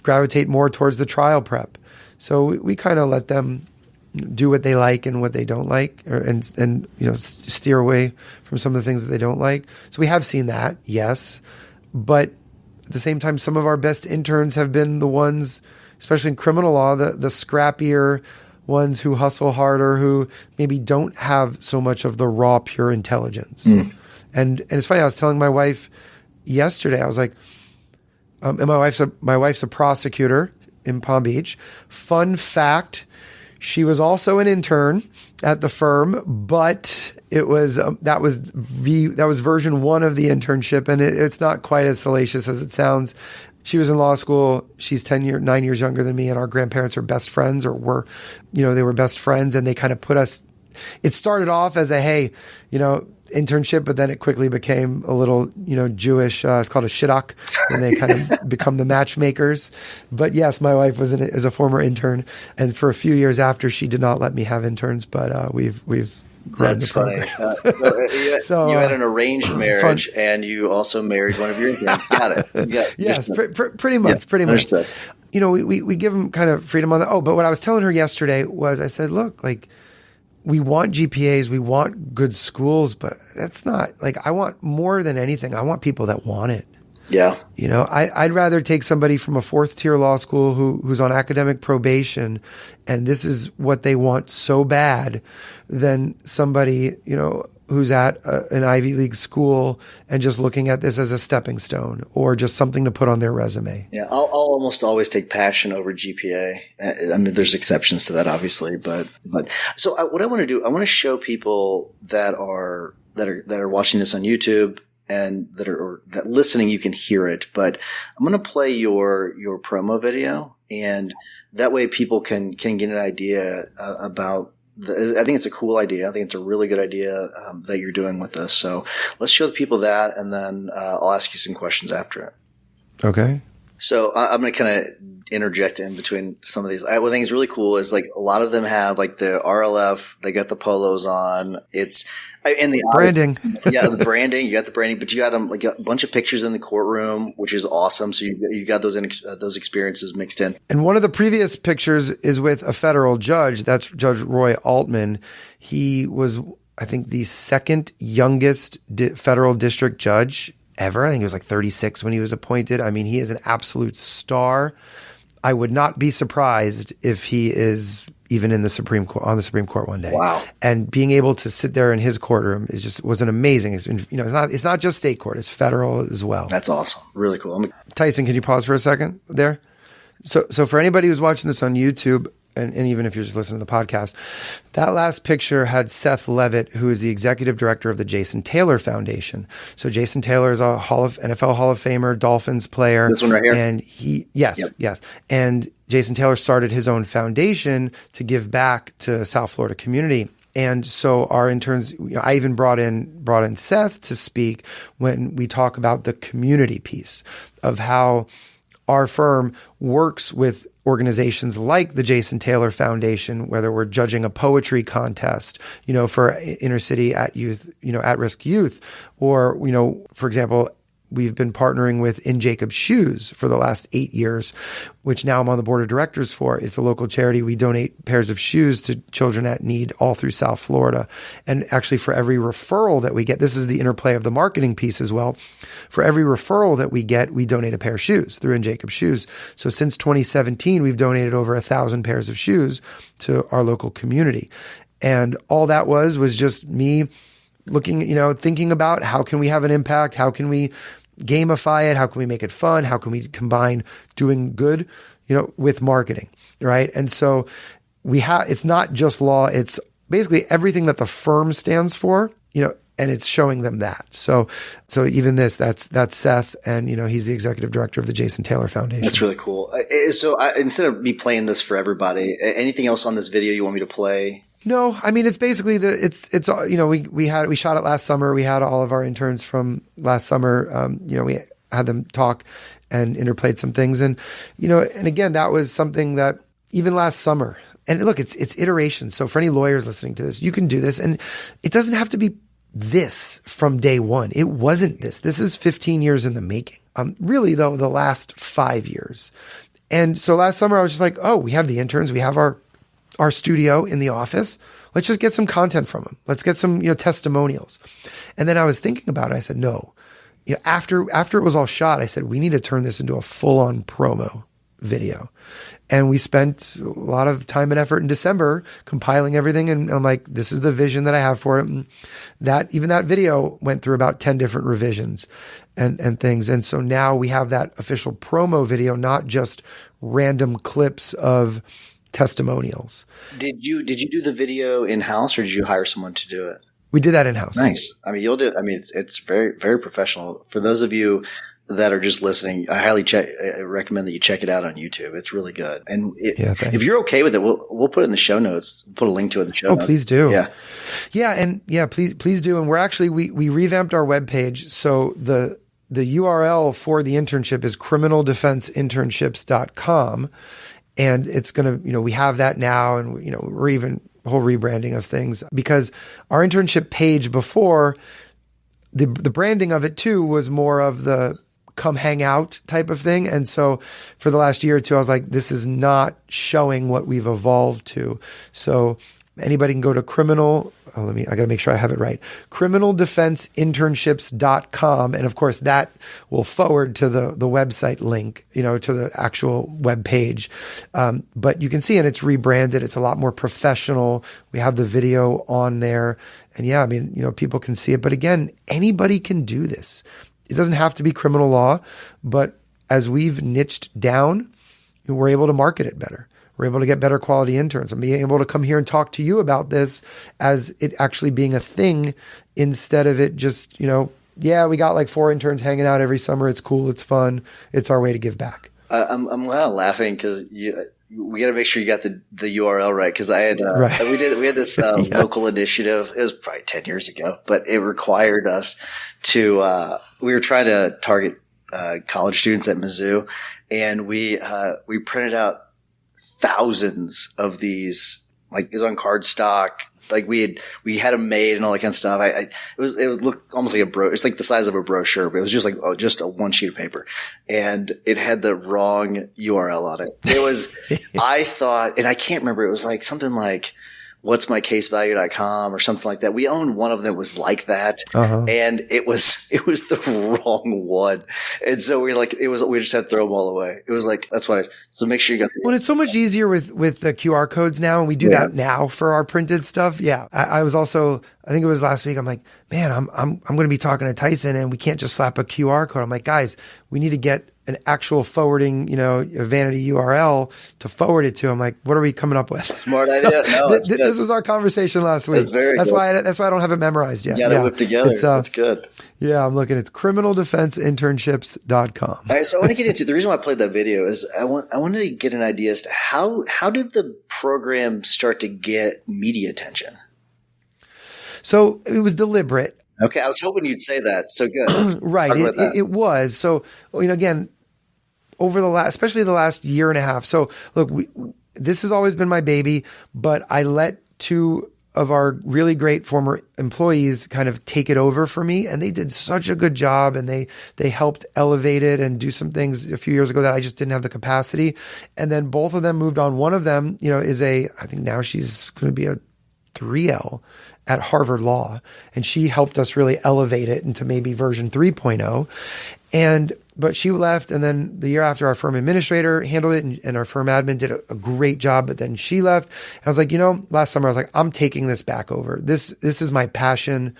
gravitate more towards the trial prep. So we kind of let them do what they like and what they don't like, and steer away from some of the things that they don't like. So we have seen that, yes. But at the same time, some of our best interns have been the ones, especially in criminal law, the scrappier ones who hustle harder, who maybe don't have so much of the raw, pure intelligence. And it's funny, I was telling my wife yesterday, I was like, and my wife's a prosecutor in Palm Beach. Fun fact, she was also an intern at the firm, but it was that was version 1 of the internship, and it's not quite as salacious as it sounds. She was in law school. She's 9 years younger than me, and our grandparents are best friends, or were, they were best friends, and they kind of put us. It started off as a hey, internship, but then it quickly became a little, Jewish. It's called a shidduch, and they kind of become the matchmakers. But yes, my wife is a former intern, and for a few years after, she did not let me have interns. But we've. That's funny. So you had an arranged marriage, and you also married one of your interns. Got it. Yes, pretty much. Pretty much. We give them kind of freedom on that. Oh, but what I was telling her yesterday was, I said, look, like, we want GPAs, we want good schools, but that's not like, I want more than anything. I want people that want it. Yeah. I'd rather take somebody from a 4th tier law school who's on academic probation, and this is what they want so bad, than somebody, who's at an Ivy League school and just looking at this as a stepping stone or just something to put on their resume. Yeah, I'll almost always take passion over GPA. I mean, there's exceptions to that, obviously, but so what I want to do, I want to show people that are watching this on YouTube and that listening, you can hear it, but I'm going to play your promo video, and that way people can get an idea about. I think it's a cool idea. I think it's a really good idea that you're doing with this. So let's show the people that, and then I'll ask you some questions after it. Okay. So I'm going to kind of interject in between some of these. What I think is really cool is like a lot of them have like the RLF. They got the polos on. And the branding. Yeah, the branding. You got the branding, but you got like a bunch of pictures in the courtroom, which is awesome. So you got those experiences mixed in. And one of the previous pictures is with a federal judge. That's Judge Roy Altman. He was, I think, the 2nd youngest federal district judge ever. I think he was like 36 when he was appointed. I mean, he is an absolute star. I would not be surprised if he is even in the Supreme Court, on the Supreme Court one day. Wow. And being able to sit there in his courtroom was an amazing, it's not just state court, it's federal as well. That's awesome. Really cool. Tyson, can you pause for a second there? So for anybody who's watching this on YouTube, and even if you're just listening to the podcast, that last picture had Seth Levitt, who is the executive director of the Jason Taylor Foundation. So Jason Taylor is a NFL Hall of Famer, Dolphins player. This one right here? And yes. And Jason Taylor started his own foundation to give back to South Florida community. And so our interns, I even brought in Seth to speak when we talk about the community piece of how our firm works with organizations like the Jason Taylor Foundation, whether we're judging a poetry contest, for inner city at-risk youth, or, for example, we've been partnering with In Jacob's Shoes for the last 8 years, which now I'm on the board of directors for. It's a local charity. We donate pairs of shoes to children at need all through South Florida. And actually, for every referral that we get, this is the interplay of the marketing piece as well. For every referral that we get, we donate a pair of shoes through In Jacob's Shoes. So since 2017, we've donated over 1,000 pairs of shoes to our local community. And all that was just me looking, thinking about how can we have an impact? How can we gamify it? How can we make it fun? How can we combine doing good, with marketing, right? And so it's not just law. It's basically everything that the firm stands for, and it's showing them that. So even that's Seth, and he's the executive director of the Jason Taylor Foundation. That's really cool. So instead of me playing this for everybody, anything else on this video you want me to play? No, I mean, it's basically we shot it last summer. We had all of our interns from last summer. We had them talk and interplayed some things, and and again, that was something that even last summer. And look, it's iterations. So for any lawyers listening to this, you can do this, and it doesn't have to be this from day one. It wasn't this. This is 15 years in the making. Really though, the last 5 years. And so last summer I was just like, oh, we have the interns, we have our studio in the office. Let's just get some content from them. Let's get some, testimonials. And then I was thinking about it. I said, no, after it was all shot, I said, we need to turn this into a full-on promo video. And we spent a lot of time and effort in December compiling everything. And I'm like, this is the vision that I have for it. And that video went through about 10 different revisions and things. And so now we have that official promo video, not just random clips of testimonials. Did you do the video in-house, or did you hire someone to do it? We did that in-house. Nice. I mean, you'll do it. I mean, it's very, very professional. For those of you that are just listening, I highly recommend that you check it out on YouTube. It's really good. And if you're okay with it, we'll put it in the show notes. We'll put a link to it in the show notes. Oh, please do. Yeah. Yeah. And please do. And we're actually, we revamped our webpage. So the URL for the internship is criminaldefenseinternships.com. And it's going to, we have that now, and, we're even whole rebranding of things, because our internship page before, the branding of it too was more of the come hang out type of thing. And so for the last year or two, I was like, this is not showing what we've evolved to. So anybody can go to I got to make sure I have it right. criminaldefenseinternships.com. And of course that will forward to the website link, to the actual web page. But you can see, and it's rebranded. It's a lot more professional. We have the video on there, and yeah, I mean, people can see it, but again, anybody can do this. It doesn't have to be criminal law, but as we've niched down, we're able to market it better. We're able to get better quality interns and being able to come here and talk to you about this as it actually being a thing, instead of it just, we got like 4 interns hanging out every summer. It's cool. It's fun. It's our way to give back. I'm kind of laughing because we got to make sure you got the URL right. Cause I had, right. we had this yes. local initiative. It was probably 10 years ago, but it required us to, we were trying to target, college students at Mizzou, and we printed out thousands of these, like it was on cardstock. Like we had them made and all that kind of stuff. It would look almost like it's like the size of a brochure, but it was just like just a one sheet of paper, and it had the wrong URL on it. It was, I thought, and I can't remember. It was like something like what'smycasevalue.com or something like that. We owned one of them was like that. And it was the wrong one. And so we just had to throw them all away. It was like, that's why. So make sure you got Well, it's so much easier with the QR codes now. And we do that now for our printed stuff. Yeah. I was also, I think it was last week. I'm like, man, I'm going to be talking to Tyson, and we can't just slap a QR code. I'm like, guys, we need to get an actual forwarding, a vanity URL to forward it to. I'm like, what are we coming up with? Smart idea. No, this was our conversation last week. That's very That's good. That's why I don't have it memorized yet. You got to whip together. That's good. Yeah, I'm looking. It's criminaldefenseinternships.com. All right, so I want to get into the reason why I played that video is I wanted to get an idea as to how did the program start to get media attention? So it was deliberate. Okay, I was hoping you'd say that. So good. Right. It was. So, again, over especially the last year and a half. So look, this has always been my baby, but I let 2 of our really great former employees kind of take it over for me. And they did such a good job, and they helped elevate it and do some things a few years ago that I just didn't have the capacity. And then both of them moved on. One of them, is I think now she's going to be a 3L at Harvard Law. And she helped us really elevate it into maybe version 3.0. And but she left. And then the year after, our firm administrator handled it, and our firm admin did a great job, but then she left. And I was like, last summer I was like, I'm taking this back over. This is my passion.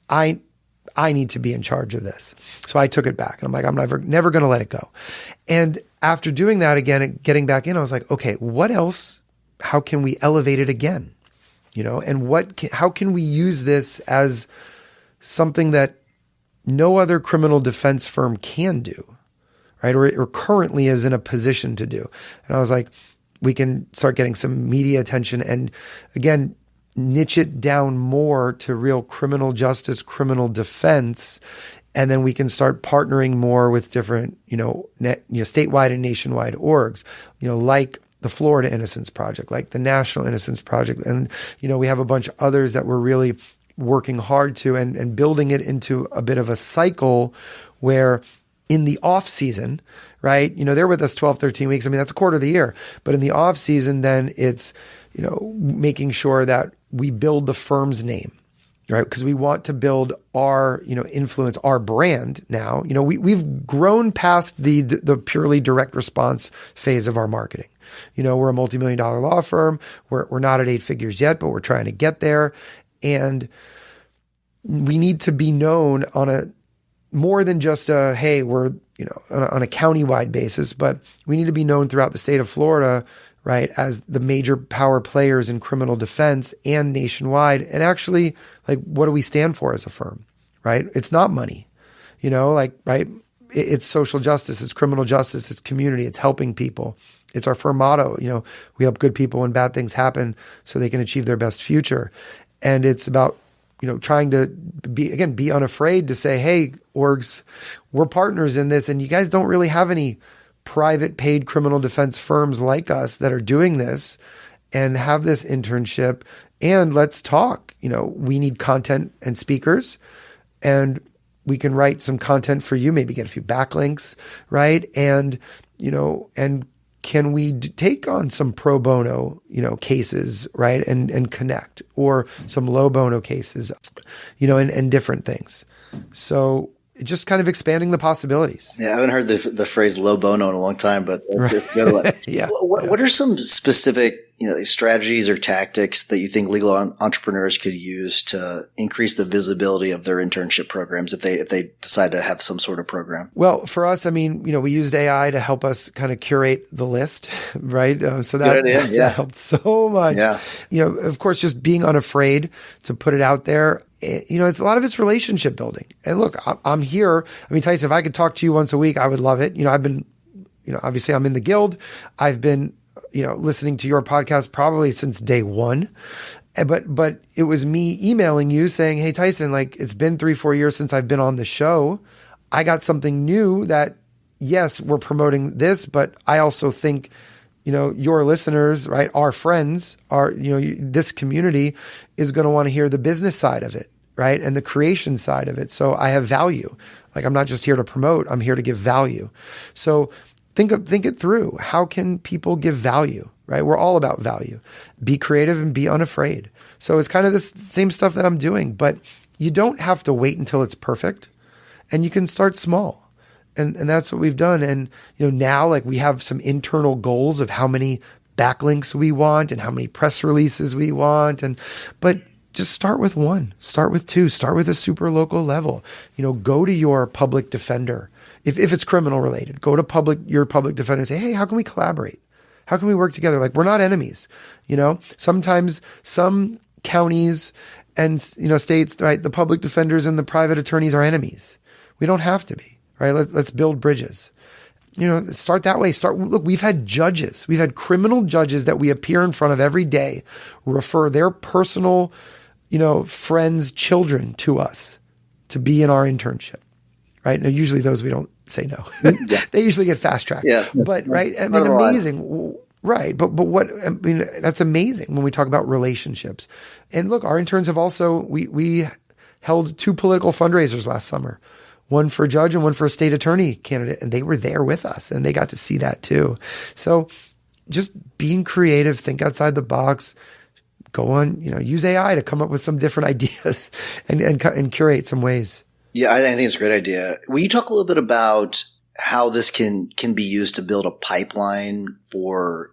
I need to be in charge of this. So I took it back, and I'm like, I'm never going to let it go. And after doing that again, getting back in, I was like, okay, what else? How can we elevate it again? And how can we use this as something that no other criminal defense firm can do, right? Or currently is in a position to do. And I was like, we can start getting some media attention and, again, niche it down more to real criminal justice, criminal defense. And then we can start partnering more with different, statewide and nationwide orgs, like the Florida Innocence Project, like the National Innocence Project. And, we have a bunch of others that we're really working hard to and building it into a bit of a cycle where in the off season, right? They're with us 12, 13 weeks. I mean, that's a quarter of the year, but in the off season, then it's, making sure that we build the firm's name, right? Because we want to build our, influence, our brand now. We've grown past the purely direct response phase of our marketing. We're a multi-million-dollar law firm. We're not at 8 figures yet, but we're trying to get there. And we need to be known on a more than just hey, we're, on a county-wide basis, but we need to be known throughout the state of Florida, right, as the major power players in criminal defense and nationwide. And actually, like, what do we stand for as a firm, right? It's not money, right? It's social justice, it's criminal justice, it's community, it's helping people. It's our firm motto, we help good people when bad things happen so they can achieve their best future. And it's about, trying to be unafraid to say, hey, orgs, we're partners in this, and you guys don't really have any private paid criminal defense firms like us that are doing this and have this internship, and let's talk. We need content and speakers, and we can write some content for you, maybe get a few backlinks, right? And, and can we take on some pro bono, cases, right? And connect, or some low bono cases, and different things. So just kind of expanding the possibilities. Yeah, I haven't heard the phrase low bono in a long time, but yeah. What are some specific strategies or tactics that you think legal entrepreneurs could use to increase the visibility of their internship programs if they decide to have some sort of program? Well, for us, I mean, we used AI to help us kind of curate the list, right? So that helped so much. Yeah. Of course, just being unafraid to put it out there. It's a lot of it's relationship building. And look, I'm here. I mean, Tyson, if I could talk to you once a week, I would love it. I've been, obviously I'm in the guild. I've been, listening to your podcast probably since day one. But it was me emailing you saying, hey, Tyson, like, it's been 3-4 years since I've been on the show. I got something new that, yes, we're promoting this, but I also think, your listeners, right, our friends, this community is going to want to hear the business side of it, right? And the creation side of it. So I have value. Like, I'm not just here to promote, I'm here to give value. So think it through. How can people give value, right? We're all about value. Be creative and be unafraid. So it's kind of this same stuff that I'm doing, but you don't have to wait until it's perfect, and you can start small. And that's what we've done. And, now, like, we have some internal goals of how many backlinks we want and how many press releases we want. But just start with 1, start with 2, start with a super local level. Go to your public defender. If it's criminal related, go to your public defender and say, hey, how can we collaborate? How can we work together? Like, we're not enemies. Sometimes some counties and, states, right, the public defenders and the private attorneys are enemies. We don't have to be, right? Let's build bridges. Start that way. Look, we've had judges. We've had criminal judges that we appear in front of every day, refer their personal, friends' children to us to be in our internship. Right. Now, usually those we don't say no. They usually get fast tracked. Yeah. But right. I mean, amazing. Right. But that's amazing when we talk about relationships. And look, our interns have also, we held 2 political fundraisers last summer, one for a judge and one for a state attorney candidate. And they were there with us and they got to see that too. So just being creative, think outside the box, go on, use AI to come up with some different ideas and curate some ways. Yeah, I think it's a great idea. Will you talk a little bit about how this can be used to build a pipeline for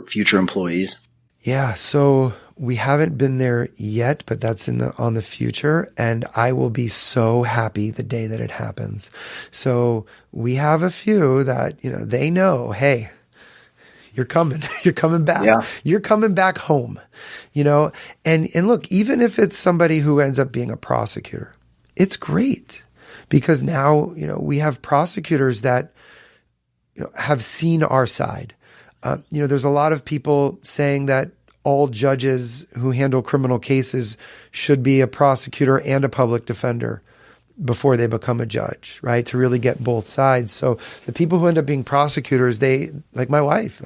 future employees? Yeah, so we haven't been there yet, but that's on the future, and I will be so happy the day that it happens. So we have a few that, they know, hey, you're coming. You're coming back. Yeah. You're coming back home. And look, even if it's somebody who ends up being a prosecutor, it's great because now, we have prosecutors that have seen our side. There's a lot of people saying that all judges who handle criminal cases should be a prosecutor and a public defender before they become a judge, right? To really get both sides. So the people who end up being prosecutors, they, like my wife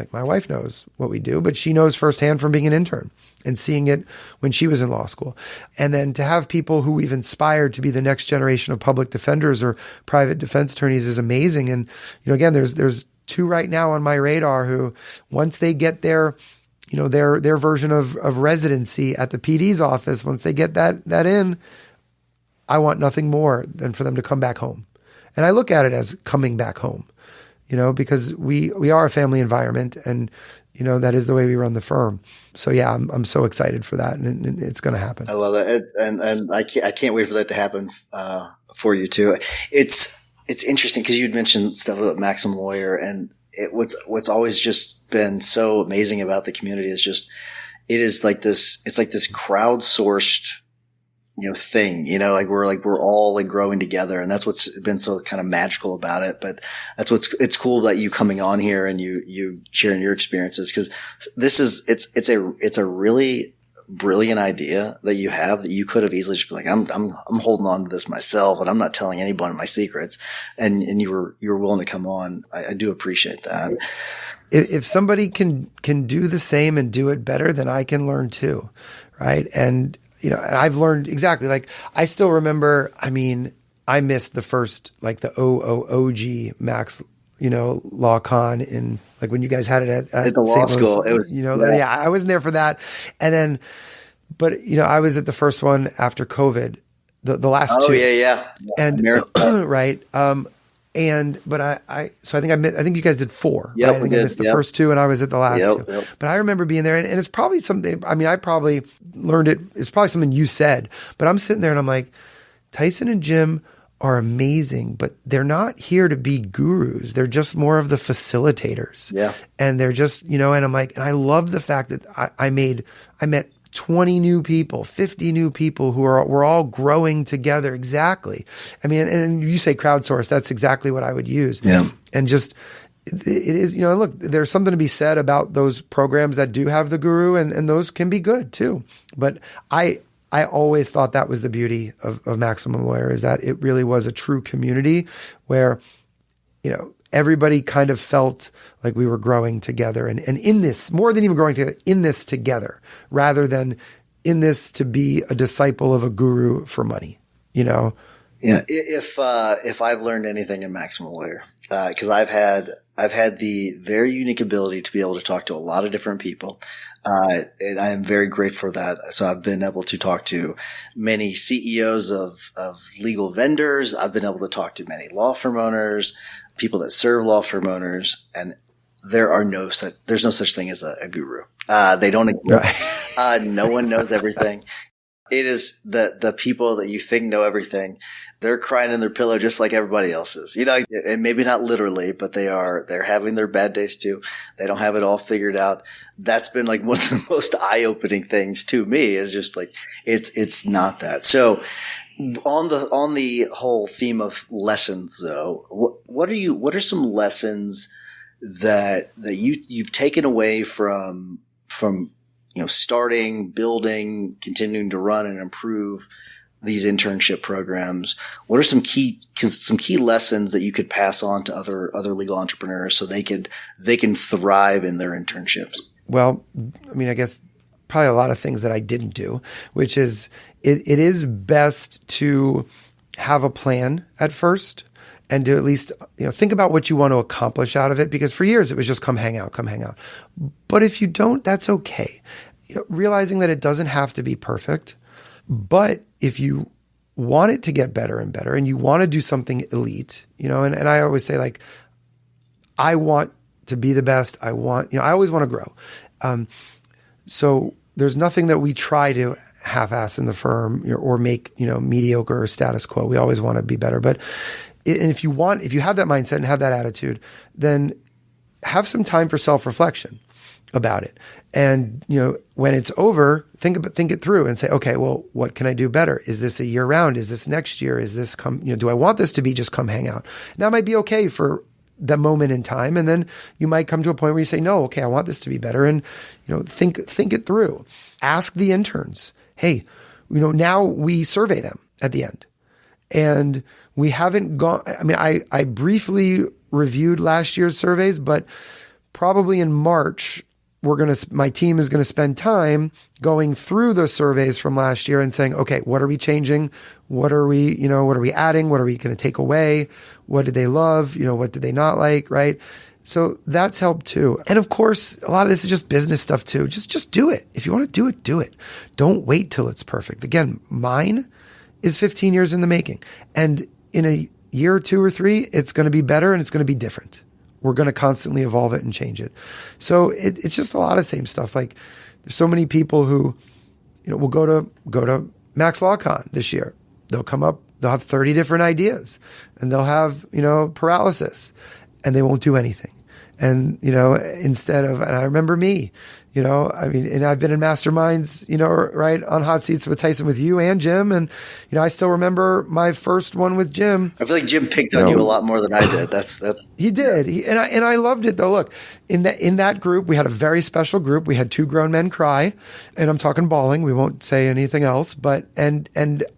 knows what we do, but she knows firsthand from being an intern and seeing it when she was in law school. And then to have people who we've inspired to be the next generation of public defenders or private defense attorneys is amazing. And, again, there's two right now on my radar who, once they get their version of residency at the PD's office, once they get that in, I want nothing more than for them to come back home. And I look at it as coming back home, because we are a family environment and, that is the way we run the firm. So yeah, I'm so excited for that and it's going to happen. I love it. And I can't wait for that to happen, for you too. It's interesting because you'd mentioned stuff about Maximum Lawyer and what's always just been so amazing about the community is just, it's like this crowdsourced, thing, we're all growing together. And that's what's been so kind of magical about it. But it's cool about you coming on here and you sharing your experiences. Cause it's a really brilliant idea that you have that you could have easily just been like, I'm holding on to this myself and I'm not telling anyone my secrets. And you were willing to come on. I do appreciate that. If somebody can do the same and do it better, then I can learn too. Right. And, and I've learned exactly, I still remember, I missed the first, the OOOG Max, Law Con in, when you guys had it at the law school. It was, yeah, I wasn't there for that. And then, but, I was at the first one after COVID, the last two. Oh, yeah. And, right. But I think you guys did 4. Yeah, right? I think I missed the first 2 and I was at the last 2. Yep. But I remember being there and it's probably something, I probably learned it. It's probably something you said, but I'm sitting there and I'm like, Tyson and Jim are amazing, but they're not here to be gurus. They're just more of the facilitators. Yeah. And they're just, and I'm like, and I love the fact that I met 20 new people, 50 new people we're all growing together. Exactly. And you say crowdsource, that's exactly what I would use. Yeah. And just, it is, look, there's something to be said about those programs that do have the guru and those can be good too. But I always thought that was the beauty of Maximum Lawyer is that it really was a true community where, everybody kind of felt like we were growing together and in this, more than even growing together, in this together, rather than in this to be a disciple of a guru for money, Yeah. If I've learned anything in Maximum Lawyer, cause I've had the very unique ability to be able to talk to a lot of different people. And I am very grateful for that. So I've been able to talk to many CEOs of legal vendors. I've been able to talk to many law firm owners, people that serve law firm owners, and there's no such thing as a guru. They don't exist. No one knows everything. It is the people that you think know everything. They're crying in their pillow just like everybody else is, and maybe not literally, but they're having their bad days too. They don't have it all figured out. That's been one of the most eye-opening things to me is just it's not that. So on the whole theme of lessons though, what are some lessons that you've taken away from starting, building, continuing to run and improve these internship programs? What are some key lessons that you could pass on to other legal entrepreneurs so they can thrive in their internships? Well, I guess probably a lot of things that I didn't do, which is it is best to have a plan at first and to at least, think about what you want to accomplish out of it, because for years it was just come hang out. But if you don't, that's okay. Realizing that it doesn't have to be perfect, but if you want it to get better and better, and you want to do something elite, and I always say, like, I want to be the best. I always want to grow. So there's nothing that we try to half-ass in the firm or make, mediocre or status quo. We always want to be better. But if you have that mindset and have that attitude, then have some time for self-reflection about it. And, when it's over, think it through and say, okay, well, what can I do better? Is this a year round? Is this next year? Is this do I want this to be just come hang out? And that might be okay for that moment in time. And then you might come to a point where you say, no, okay, I want this to be better. And, think it through. Ask the interns, hey, now we survey them at the end. And we haven't gone, I briefly reviewed last year's surveys, but probably in March, my team is going to spend time going through the surveys from last year and saying, okay, what are we changing? What are we adding? What are we going to take away? What did they love? What did they not like? Right. So that's helped too. And of course, a lot of this is just business stuff too. Just do it. If you want to do it, do it. Don't wait till it's perfect. Again, mine is 15 years in the making. And in a year or 2 or 3, it's going to be better and it's going to be different. We're going to constantly evolve it and change it. So it's just a lot of same stuff. Like, there's so many people who, will go to Max LawCon this year. They'll have 30 different ideas and they'll have, paralysis, and they won't do anything. And, and I remember me, and I've been in masterminds, right, on hot seats with Tyson, with you and Jim. And, I still remember my first one with Jim. I feel like Jim picked on you a lot more than I did. He did. And I loved it though. Look, in that group, we had a very special group. We had 2 grown men cry, and I'm talking bawling. We won't say anything else, but, and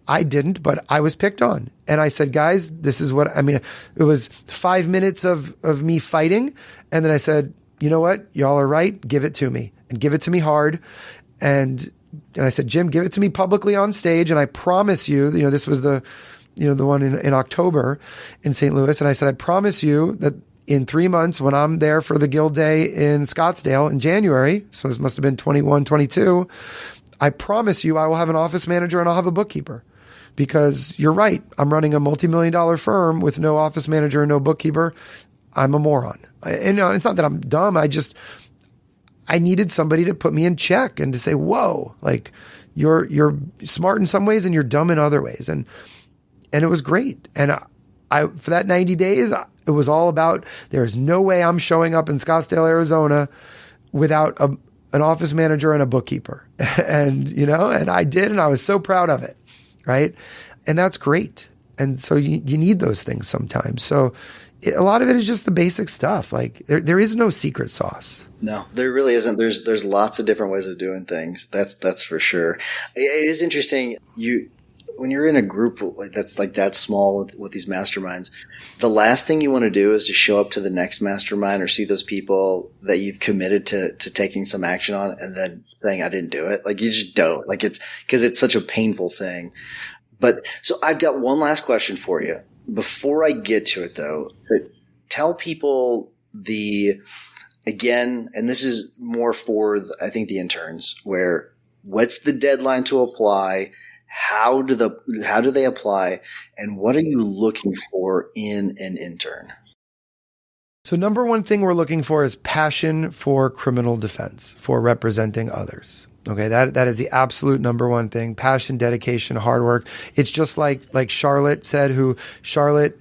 I didn't, but I was picked on. And I said, guys, this is what, it was 5 minutes of me fighting. And then I said, you know what? Y'all are right. Give it to me, and give it to me hard. And I said, Jim, give it to me publicly on stage. And I promise you, this was the one in October in St. Louis. And I said, I promise you that in 3 months, when I'm there for the Guild Day in Scottsdale in January, so this must have been 21, 22, I promise you I will have an office manager and I'll have a bookkeeper. Because you're right. I'm running a multi-million-dollar firm with no office manager and no bookkeeper. I'm a moron. And it's not that I'm dumb. I needed somebody to put me in check and to say, whoa, like, you're smart in some ways and you're dumb in other ways. And it was great. And I for that 90 days, it was all about, there's no way I'm showing up in Scottsdale, Arizona without an office manager and a bookkeeper. And, and I did, and I was so proud of it. Right. And that's great. And so you need those things sometimes. So a lot of it is just the basic stuff. Like, there is no secret sauce. No, there really isn't. There's lots of different ways of doing things. That's for sure. It is interesting. When you're in a group that's like that small with these masterminds, the last thing you want to do is to show up to the next mastermind or see those people that you've committed to taking some action on and then saying, I didn't do it. Like, you just don't. Like, it's because it's such a painful thing. But so I've got one last question for you. Before I get to it though, tell people again, and this is more for I think the interns, what's the deadline to apply? How do they apply, and what are you looking for in an intern? So number one thing we're looking for is passion for criminal defense, for representing others. Okay, that is the absolute number one thing. Passion, dedication, hard work. It's just like Charlotte said, Charlotte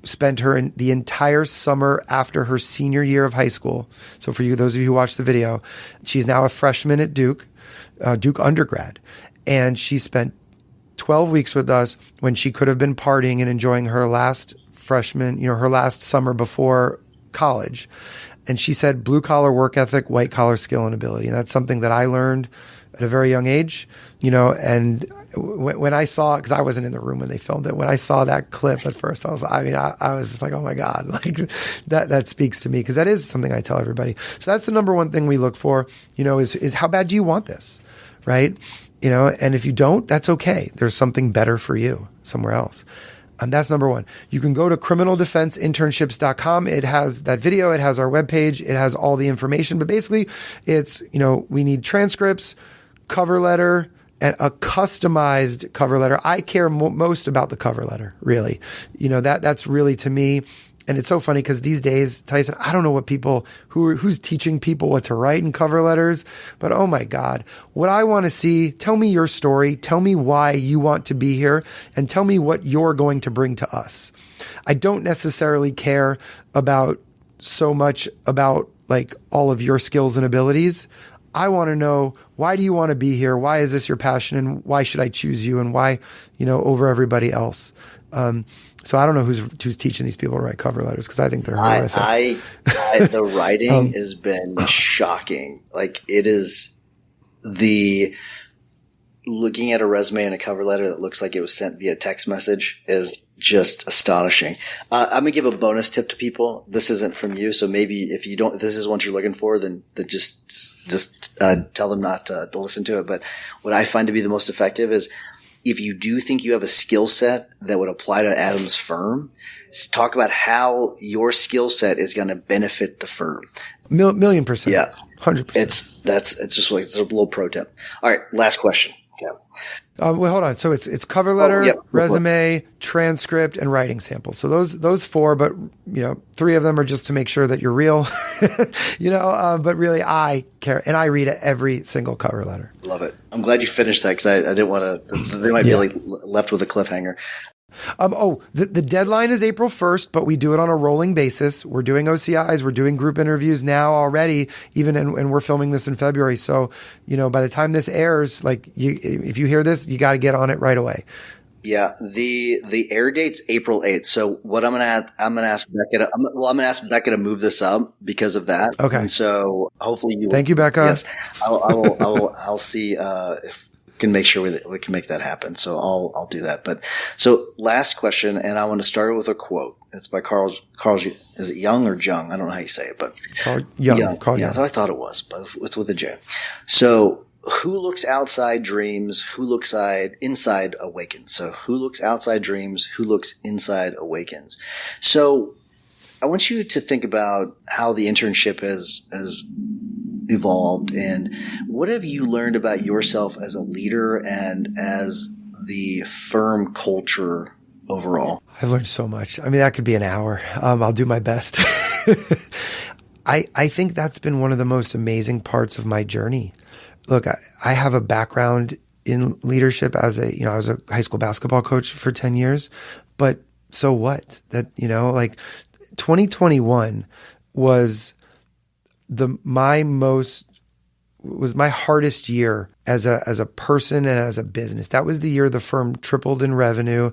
spent the entire summer after her senior year of high school. So for you, those of you who watched the video, she's now a freshman at Duke undergrad. And she spent 12 weeks with us when she could have been partying and enjoying her last her last summer before college. And she said, blue collar work ethic, white collar skill and ability. And that's something that I learned at a very young age, and when I saw, because I wasn't in the room when they filmed it, when I saw that clip at first, I was just like, oh my God, like that speaks to me, because that is something I tell everybody. So that's the number one thing we look for, is how bad do you want this, right? And if you don't, that's okay. There's something better for you somewhere else. That's number one. You can go to criminaldefenseinternships.com. It has that video. It has our webpage. It has all the information. But basically, it's, we need transcripts, cover letter, And a customized cover letter. I care most about the cover letter, really. That's really to me. And it's so funny because these days, Tyson, I don't know what people, who's teaching people what to write in cover letters, but oh my God, what I want to see, tell me your story, tell me why you want to be here, and tell me what you're going to bring to us. I don't necessarily care about so much about like all of your skills and abilities. I want to know, why do you want to be here? Why is this your passion? And why should I choose you? And why, over everybody else? So I don't know who's teaching these people to write cover letters, because I think they're horrific. The writing has been shocking. Like, it is looking at a resume and a cover letter that looks like it was sent via text message is just astonishing. I'm going to give a bonus tip to people. This isn't from you, so maybe if this is what you're looking for, then just tell them not to listen to it. But what I find to be the most effective is, if you do think you have a skill set that would apply to Adam's firm, talk about how your skill set is going to benefit the firm. Million percent. Yeah. 100%. It's just like, it's a little pro tip. All right. Last question. Yeah. Well, hold on. So it's cover letter, resume, transcript, and writing sample. So those 4, but 3 of them are just to make sure that you're real, but really I care. And I read every single cover letter. Love it. I'm glad you finished that, because I didn't want to, they might be like left with a cliffhanger. The deadline is April 1st, but we do it on a rolling basis. We're doing OCIs. We're doing group interviews now already, and we're filming this in February. So, by the time this airs, if you hear this, you got to get on it right away. Yeah. The air date's April 8th. So what I'm going to ask Becca I'm going to ask Becca to move this up because of that. Okay. And so hopefully thank you, Becca. Yes. I'll see, if can make sure we can make that happen. So I'll do that. But so last question, and I want to start with a quote. It's by Carl. Is it Jung or Jung? I don't know how you say it, but Carl Jung. I thought it was, but it's with a J. So, who looks outside dreams? Who looks inside awakens? So, who looks outside dreams? Who looks inside awakens? So, I want you to think about how the internship has evolved, and what have you learned about yourself as a leader and as the firm culture overall? I've learned so much. I mean, that could be an hour. I'll do my best. I think that's been one of the most amazing parts of my journey. Look, I have a background in leadership I was a high school basketball coach for 10 years, but so what? That, 2021 was my hardest year as a person and as a business. That was the year the firm tripled in revenue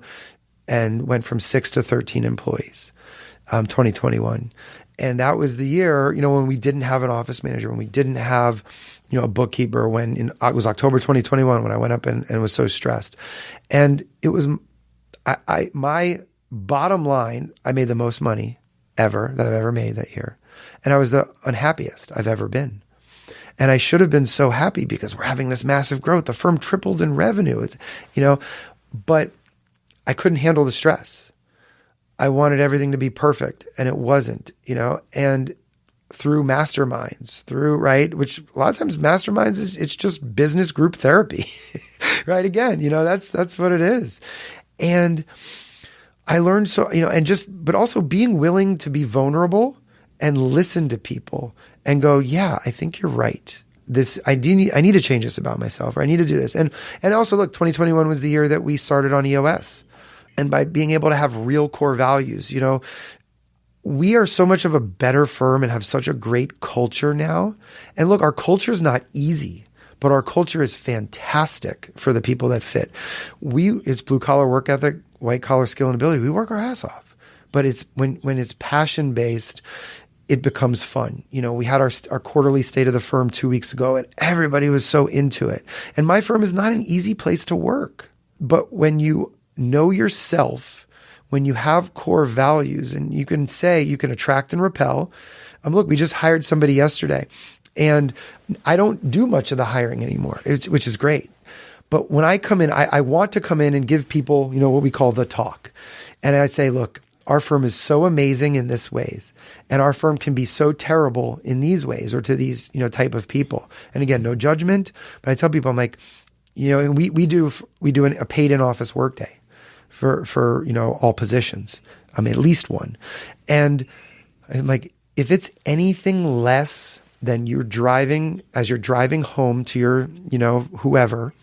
and went from 6 to 13 employees, 2021. And that was the year, when we didn't have an office manager, when we didn't have, a bookkeeper, it was October 2021 when I went up and was so stressed. And it was, my bottom line, I made the most money ever that I've ever made that year. And I was the unhappiest I've ever been. And I should have been so happy because we're having this massive growth. The firm tripled in revenue, but I couldn't handle the stress. I wanted everything to be perfect, and it wasn't, and through masterminds, which a lot of times masterminds it's just business group therapy, right? Again, that's what it is. And I learned but also being willing to be vulnerable and listen to people and go, yeah, I think you're right. I need to change this about myself, or I need to do this. And also look, 2021 was the year that we started on EOS. And by being able to have real core values, we are so much of a better firm and have such a great culture now. And look, our culture is not easy, but our culture is fantastic for the people that fit. It's blue collar work ethic, white collar skill and ability. We work our ass off, but it's when it's passion based, it becomes fun. We had our quarterly state of the firm 2 weeks ago, and everybody was so into it. And my firm is not an easy place to work, but when you know yourself, when you have core values, and you can attract and repel. Look, we just hired somebody yesterday, and I don't do much of the hiring anymore, which is great. But when I come in, I want to come in and give people, what we call the talk. And I say, look, our firm is so amazing in this ways, and our firm can be so terrible in these ways, or to these, type of people. And again, no judgment, but I tell people, I'm like, and we do a paid in office workday for all positions, at least one. And I'm like, if it's anything less than as you're driving home to your, whoever,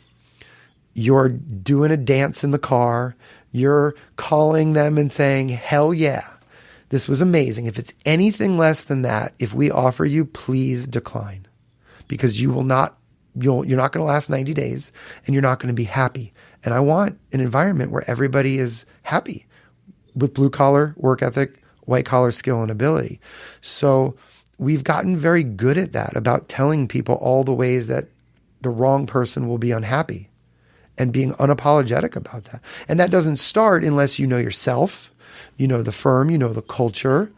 you're doing a dance in the car, you're calling them and saying, hell yeah, this was amazing. If it's anything less than that, if we offer you, please decline, because you're not going to last 90 days and you're not going to be happy. And I want an environment where everybody is happy with blue collar work ethic, white collar skill and ability. So we've gotten very good at that, about telling people all the ways that the wrong person will be unhappy and being unapologetic about that. And that doesn't start unless you know yourself, the firm, the culture.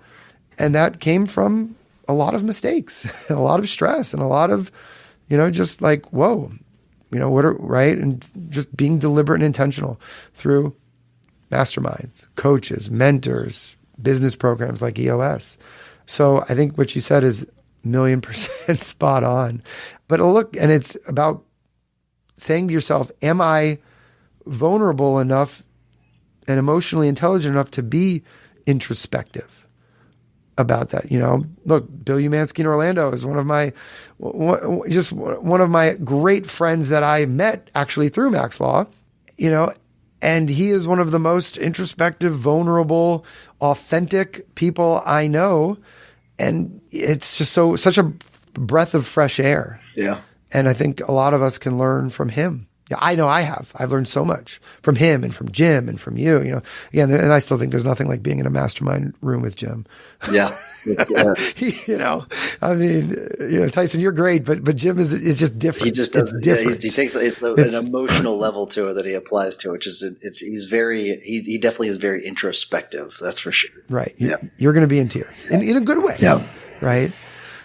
And that came from a lot of mistakes, a lot of stress, and a lot of, just like, whoa, right? And just being deliberate and intentional through masterminds, coaches, mentors, business programs like EOS. So I think what you said is 1,000,000% spot on. But look, and it's about saying to yourself, am I vulnerable enough and emotionally intelligent enough to be introspective about that? Look, Bill Umansky in Orlando is one of my great friends that I met actually through Max Law, and he is one of the most introspective, vulnerable, authentic people I know. And it's just such a breath of fresh air. Yeah. And I think a lot of us can learn from him. Yeah, I know I have. I've learned so much from him and from Jim and from you. Again, and I still think there's nothing like being in a mastermind room with Jim. Yeah. Tyson, you're great, but Jim is just different. He just does. It's different. He takes an emotional level to it that he applies to, which is he definitely is very introspective. That's for sure. Right. You're going to be in tears in a good way. Yeah. Right.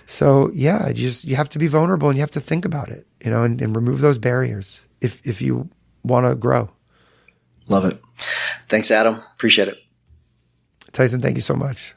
So yeah, you have to be vulnerable and you have to think about it, and remove those barriers if you want to grow. Love it. Thanks, Adam. Appreciate it. Tyson, thank you so much.